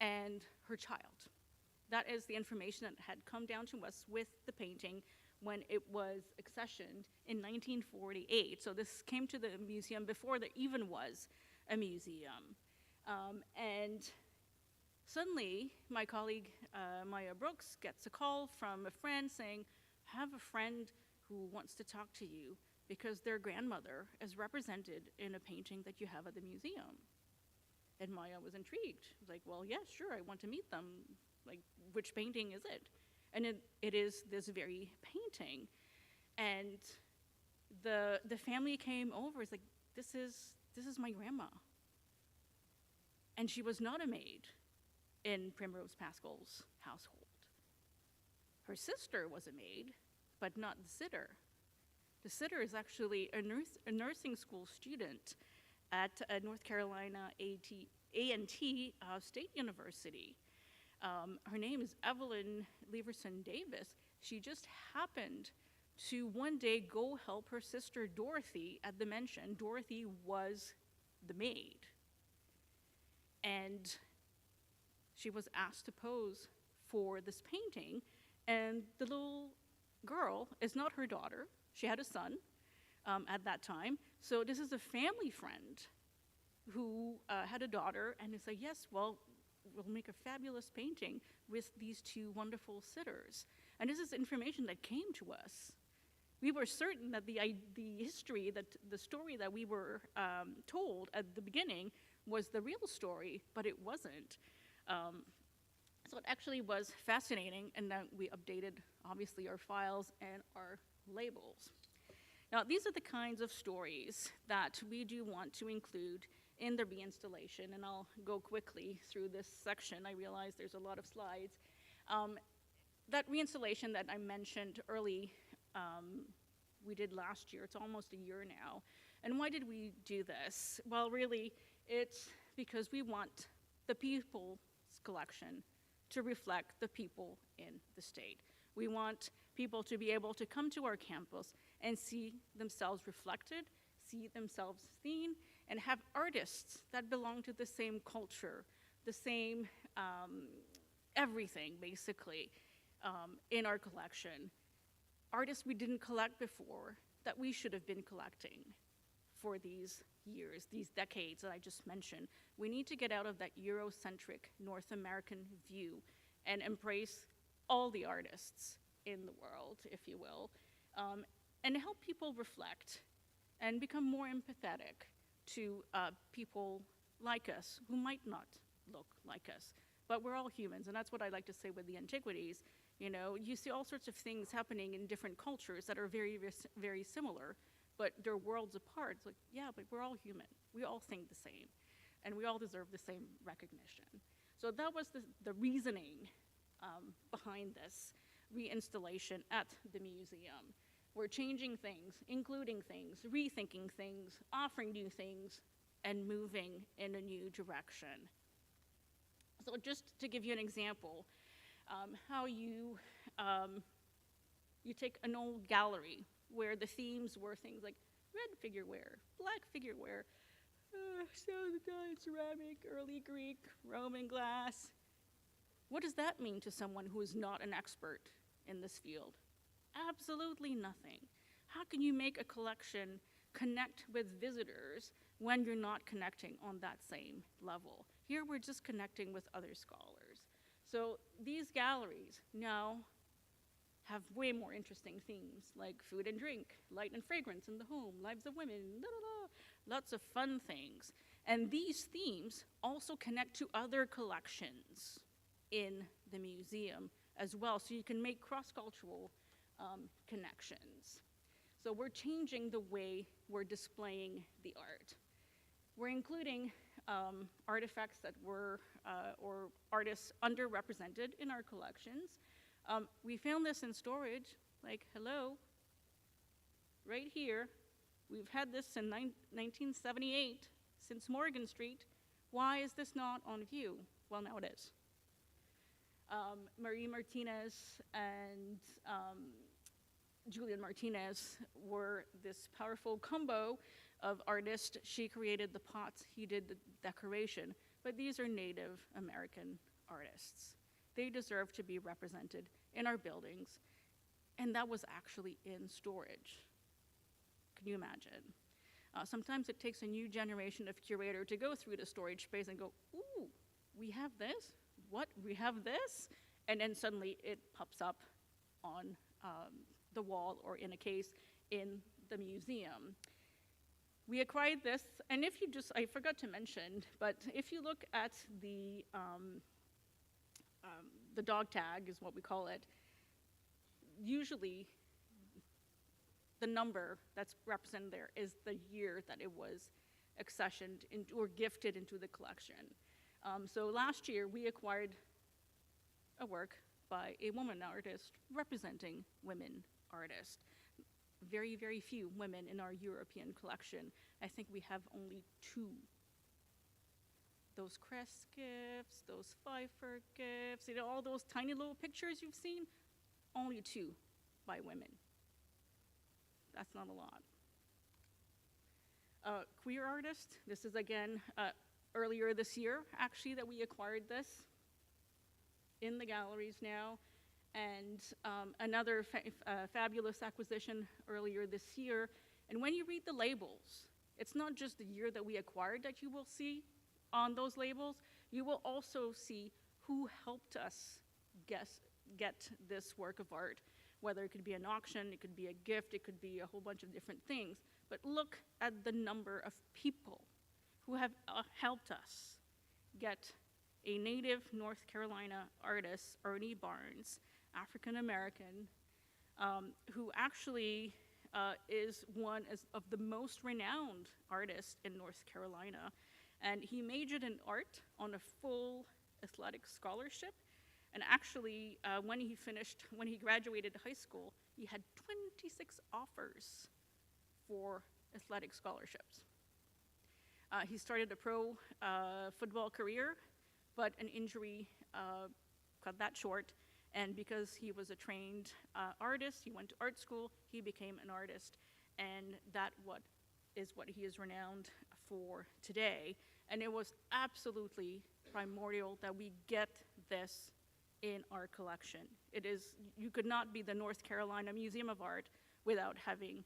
and her child. That is the information that had come down to us with the painting when it was accessioned in 1948. So this came to the museum before there even was a museum. And suddenly, my colleague, Maya Brooks, gets a call from a friend saying, I have a friend who wants to talk to you because their grandmother is represented in a painting that you have at the museum. And Maya was intrigued. She was like, well, yeah, sure, I want to meet them. Like, which painting is it? And it is this very painting. And the family came over. It's like, this is my grandma. And she was not a maid in Primrose Pascal's household. Her sister was a maid, but not the sitter. The sitter is actually a nursing school student at North Carolina A&T State University. Her name is Evelyn Leverson Davis. She just happened to one day go help her sister Dorothy at the mansion. Dorothy was the maid. And she was asked to pose for this painting, and the little girl is not her daughter. She had a son at that time. So this is a family friend who had a daughter, and it's like, yes, well, we'll make a fabulous painting with these two wonderful sitters. And this is information that came to us. We were certain that the history, that the story that we were told at the beginning was the real story, but it wasn't. So it actually was fascinating, and then we updated, obviously, our files and our labels. Now, these are the kinds of stories that we do want to include in the reinstallation, and I'll go quickly through this section. I realize there's a lot of slides. That reinstallation that I mentioned early, we did last year. It's almost a year now. And why did we do this? Well, really, it's because we want the people's collection to reflect the people in the state. We want people to be able to come to our campus and see themselves reflected, see themselves seen, and have artists that belong to the same culture, the same everything, basically, in our collection. Artists we didn't collect before that we should have been collecting for these years, these decades that I just mentioned. We need to get out of that Eurocentric North American view and embrace all the artists in the world, if you will, and help people reflect and become more empathetic to people like us who might not look like us. But we're all humans, and that's what I like to say with the antiquities. You know, you see all sorts of things happening in different cultures that are very, very similar, but they're worlds apart. It's like, yeah, but we're all human. We all think the same, and we all deserve the same recognition. So that was the reasoning behind this reinstallation at the museum. We're changing things, including things, rethinking things, offering new things, and moving in a new direction. So just to give you an example, how you take an old gallery where the themes were things like red figureware, black figureware, ceramic, early Greek, Roman glass. What does that mean to someone who is not an expert in this field? Absolutely nothing. How can you make a collection connect with visitors when you're not connecting on that same level. Here we're just connecting with other scholars. So these galleries now have way more interesting themes like food and drink, light and fragrance in the home, lives of women, lots of fun things. And these themes also connect to other collections in the museum as well, so you can make cross-cultural connections. So we're changing the way we're displaying the art. We're including artifacts that were, or artists underrepresented in our collections. We found this in storage, like, hello, right here. We've had this in 1978, since Morgan Street. Why is this not on view? Well, now it is. Marie Martinez and Julian Martinez were this powerful combo of artists. She created the pots, he did the decoration, but these are Native American artists. They deserve to be represented in our buildings, and that was actually in storage. Can you imagine? Sometimes it takes a new generation of curator to go through the storage space and go, ooh, we have this? What, we have this? And then suddenly it pops up on the wall or in a case in the museum. We acquired this, and if you just, I forgot to mention, but if you look at the dog tag is what we call it, usually the number that's represented there is the year that it was accessioned or gifted into the collection. So last year we acquired a work by a woman artist representing women artists. Very, very few women in our European collection. I think we have only 2. Those crest gifts, those Pfeiffer gifts, you know, all those tiny little pictures you've seen, only 2 by women. That's not a lot. Queer artist, this is again earlier this year, actually, that we acquired this in the galleries now. And another fabulous acquisition earlier this year. And when you read the labels, it's not just the year that we acquired that you will see on those labels. You will also see who helped us get this work of art, whether it could be an auction, it could be a gift, it could be a whole bunch of different things. But look at the number of people who have helped us get a native North Carolina artist, Ernie Barnes, African American, who actually is one of the most renowned artists in North Carolina. And he majored in art on a full athletic scholarship. And actually, when he graduated high school, he had 26 offers for athletic scholarships. He started a pro football career, but an injury cut that short. And because he was a trained artist, he went to art school, he became an artist. And that is what he is renowned for today. And it was absolutely primordial that we get this in our collection. You could not be the North Carolina Museum of Art without having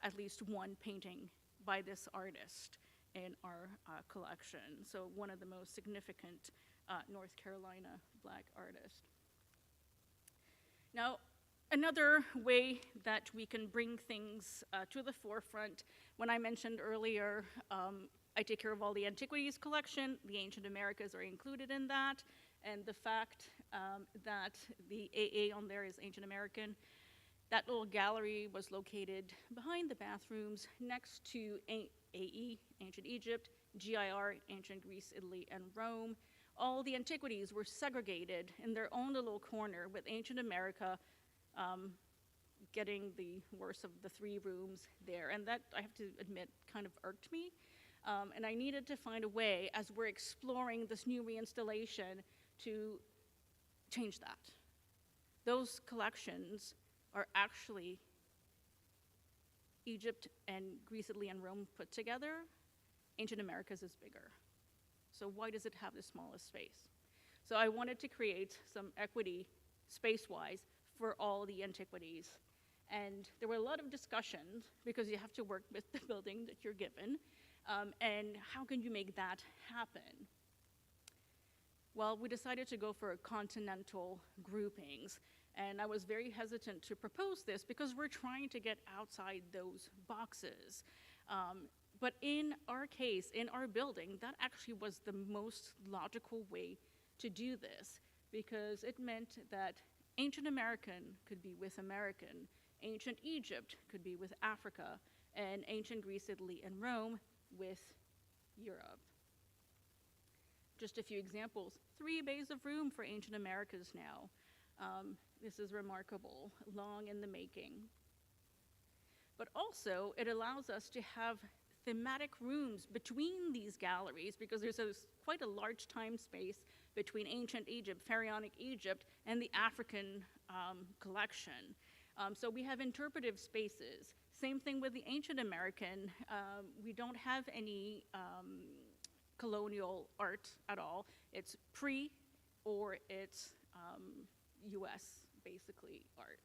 at least one painting by this artist in our collection. So one of the most significant North Carolina Black artists. Now, another way that we can bring things to the forefront, when I mentioned earlier, I take care of all the antiquities collection, the ancient Americas are included in that, and the fact that the AA on there is ancient American. That little gallery was located behind the bathrooms next to AE, ancient Egypt, GIR, ancient Greece, Italy, and Rome. All the antiquities were segregated in their own little corner, with ancient America getting the worst of the 3 rooms there. And that, I have to admit, kind of irked me. And I needed to find a way, as we're exploring this new reinstallation, to change that. Those collections are actually Egypt and Greece, Italy, and Rome put together. Ancient Americas is bigger. So why does it have the smallest space? So I wanted to create some equity space-wise for all the antiquities. And there were a lot of discussions because you have to work with the building that you're given, and how can you make that happen? Well, we decided to go for continental groupings, and I was very hesitant to propose this because we're trying to get outside those boxes. But in our case, in our building, that actually was the most logical way to do this, because it meant that ancient American could be with American, ancient Egypt could be with Africa, and ancient Greece, Italy, and Rome with Europe. Just a few examples. 3 bays of room for ancient Americas now. This is remarkable, long in the making. But also, it allows us to have thematic rooms between these galleries, because there's quite a large time space between ancient Egypt, pharaonic Egypt, and the African collection. So we have interpretive spaces. Same thing with the ancient American. We don't have any colonial art at all. It's pre or it's US, basically, art.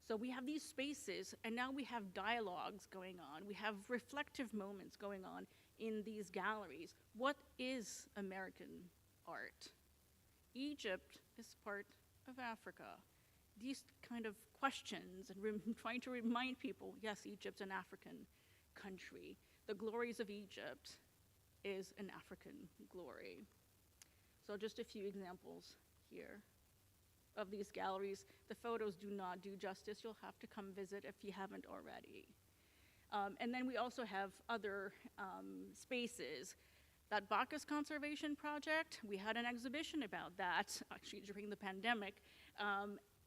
So we have these spaces, and now we have dialogues going on. We have reflective moments going on in these galleries. What is American art? Egypt is part of Africa. These kind of questions, and trying to remind people, yes, Egypt's an African country. The glories of Egypt is an African glory. So just a few examples here of these galleries. The photos do not do justice. You'll have to come visit if you haven't already. And then we also have other spaces. That Bacchus Conservation Project, we had an exhibition about that, actually during the pandemic.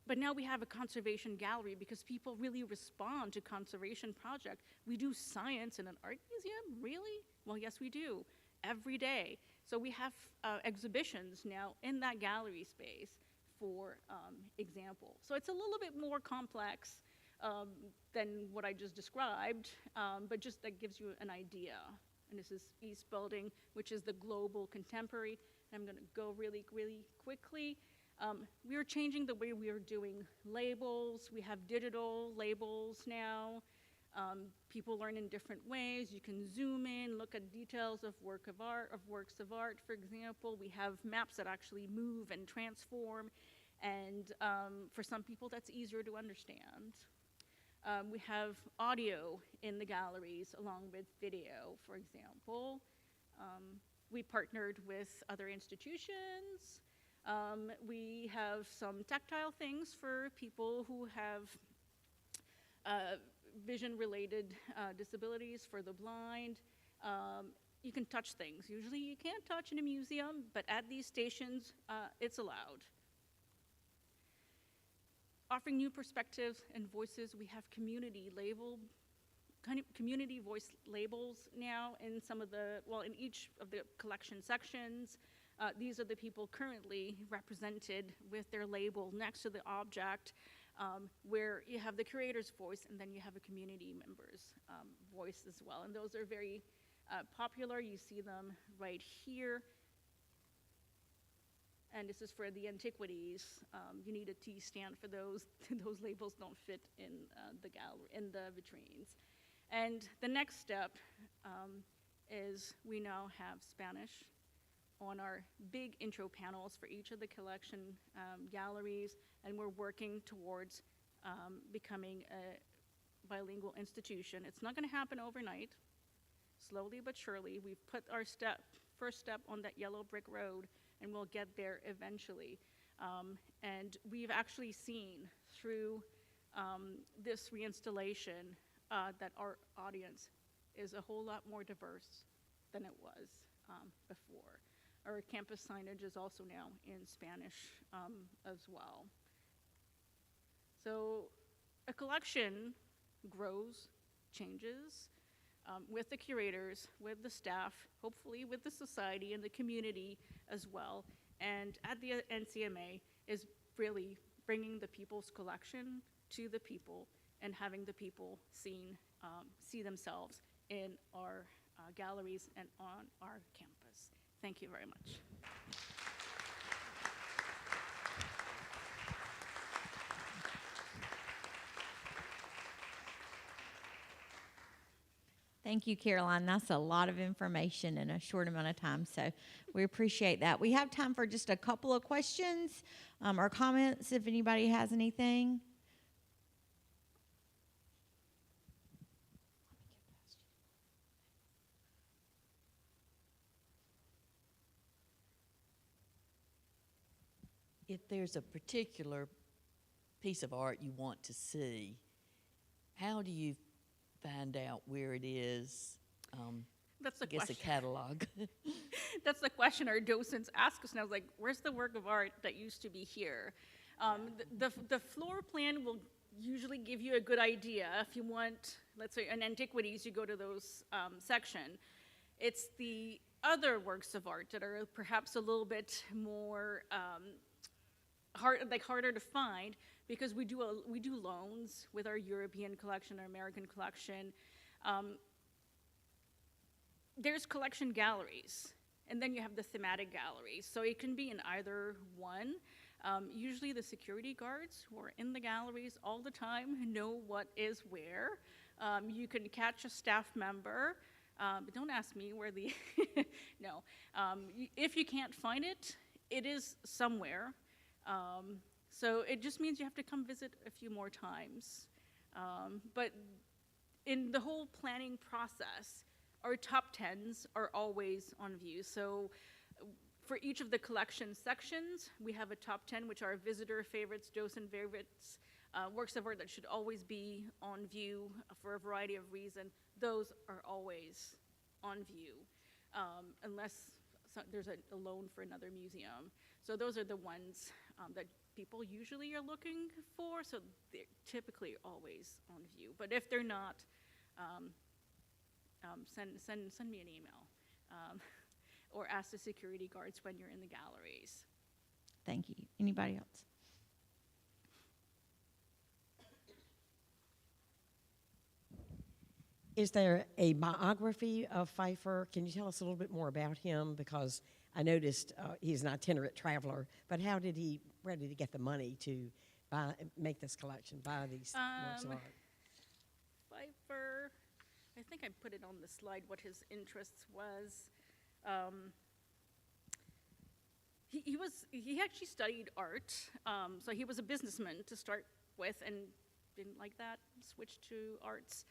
But now we have a conservation gallery because people really respond to conservation projects. We do science in an art museum, really? Well, yes, we do, every day. So we have exhibitions now in that gallery space, for example. So it's a little bit more complex than what I just described, but just that gives you an idea. And this is East Building, which is the global contemporary. I'm gonna go really, really quickly. We are changing the way we are doing labels. We have digital labels now. People learn in different ways. You can zoom in, look at details of works of art, for example. We have maps that actually move and transform, and for some people that's easier to understand. We have audio in the galleries along with video, for example. We partnered with other institutions. We have some tactile things for people who have vision-related disabilities, for the blind. You can touch things. Usually you can't touch in a museum, but at these stations, it's allowed. Offering new perspectives and voices, we have community voice labels now in in each of the collection sections. These are the people currently represented with their label next to the object, where you have the curator's voice and then you have a community member's voice as well. And those are very popular. You see them right here. And this is for the antiquities. You need a T stand for those. Those labels don't fit in the gallery, in the vitrines. And the next step is we now have Spanish on our big intro panels for each of the collection galleries, and we're working towards becoming a bilingual institution. It's not going to happen overnight. Slowly but surely, we've put our first step on that yellow brick road, and we'll get there eventually. And we've actually seen through this reinstallation that our audience is a whole lot more diverse than it was before. Our campus signage is also now in Spanish as well. So a collection grows, changes, with the curators, with the staff, hopefully with the society and the community as well. And at the NCMA is really bringing the people's collection to the people and having the people see themselves in our galleries and on our campus. Thank you very much. Thank you, Caroline. That's a lot of information in a short amount of time, so we appreciate that. We have time for just a couple of questions or comments if anybody has anything. If there's a particular piece of art you want to see, how do you find out where it is? That's the I guess question. a catalog. That's the question our docents ask us, and I was like, where's the work of art that used to be here? The floor plan will usually give you a good idea. If you want, let's say, an antiquities, you go to those section. It's the other works of art that are perhaps a little bit more harder to find, because we do loans with our European collection, our American collection. There's collection galleries, and then you have the thematic galleries. So it can be in either one. Usually the security guards who are in the galleries all the time know what is where. You can catch a staff member, but don't ask me where the, no. If you can't find it, it is somewhere. So it just means you have to come visit a few more times. But in the whole planning process, our top 10s are always on view. So for each of the collection sections, we have a top 10, which are visitor favorites, docent favorites, works of art that should always be on view for a variety of reasons. Those are always on view, unless there's a loan for another museum. So those are the ones that people usually are looking for, so they're typically always on view. But if they're not, send me an email or ask the security guards when you're in the galleries. Thank you. Anybody else? Is there a biography of Pfeiffer? Can you tell us a little bit more about him? Because I noticed he's an itinerant traveler, but where did he get the money to make this collection, buy these works of art? Pfeiffer, I think I put it on the slide what his interests was. He actually studied art, so he was a businessman to start with and didn't like that, switched to arts.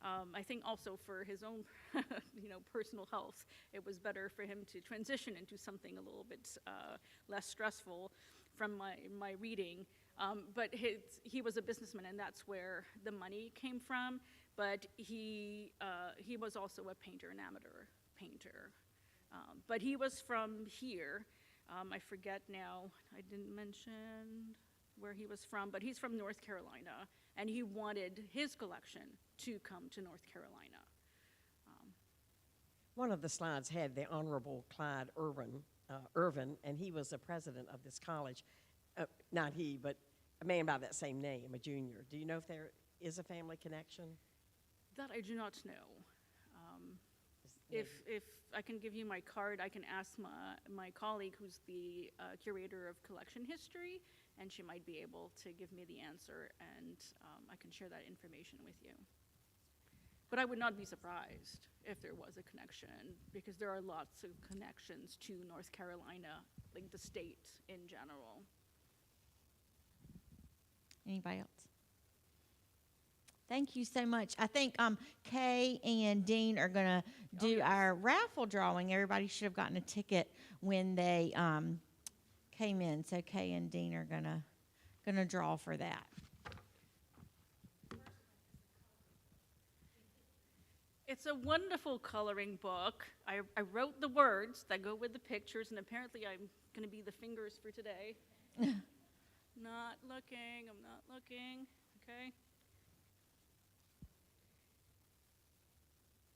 I think also for his own, personal health, it was better for him to transition into something a little bit less stressful from my reading. But he was a businessman, and that's where the money came from. But he was also a painter, an amateur painter. But he was from here. I forget now, I didn't mention where he was from, but he's from North Carolina, and he wanted his collection to come to North Carolina. One of the slides had the Honorable Clyde Irvin, and he was the president of this college. Not he, but a man by that same name, a junior. Do you know if there is a family connection? That I do not know. If I can give you my card, I can ask my colleague who's the curator of collection history, and she might be able to give me the answer, and I can share that information with you. But I would not be surprised if there was a connection, because there are lots of connections to North Carolina, like the state in general. Anybody else? Thank you so much. I think Kay and Dean are going to do our raffle drawing. Everybody should have gotten a ticket when they came in. So Kay and Dean are going to draw for that. It's a wonderful coloring book. I wrote the words that go with the pictures, and apparently I'm going to be the fingers for today. Not looking, I'm not looking, okay.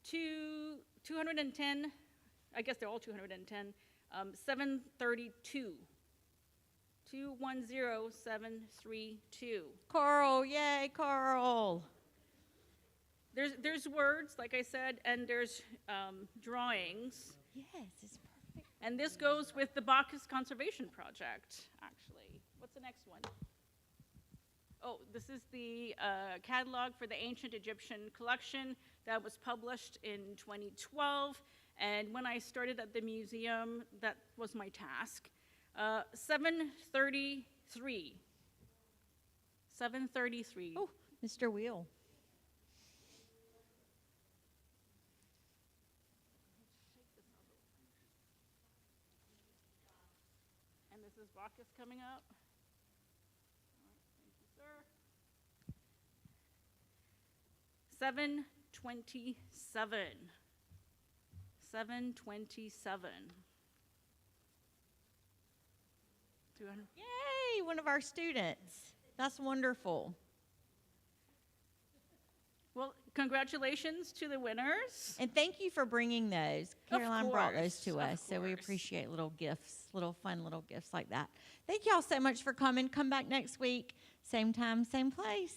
210, I guess they're all 210, 732. 210732. Carl, yay, Carl. There's words, like I said, and there's drawings. Yes, it's perfect. And this goes with the Bacchus Conservation Project, actually. What's the next one? this is the catalog for the ancient Egyptian collection that was published in 2012. And when I started at the museum, that was my task. 733. 733. Oh, Mr. Wheel. And this is Bacchus coming up. Thank you, sir. 727. 727. 200. Yay, one of our students. That's wonderful. Well, congratulations to the winners. And thank you for bringing those. Caroline brought those to of us, so we course. appreciate little gifts, little fun little gifts like that. Thank y'all so much for coming. Come back next week, same time, same place.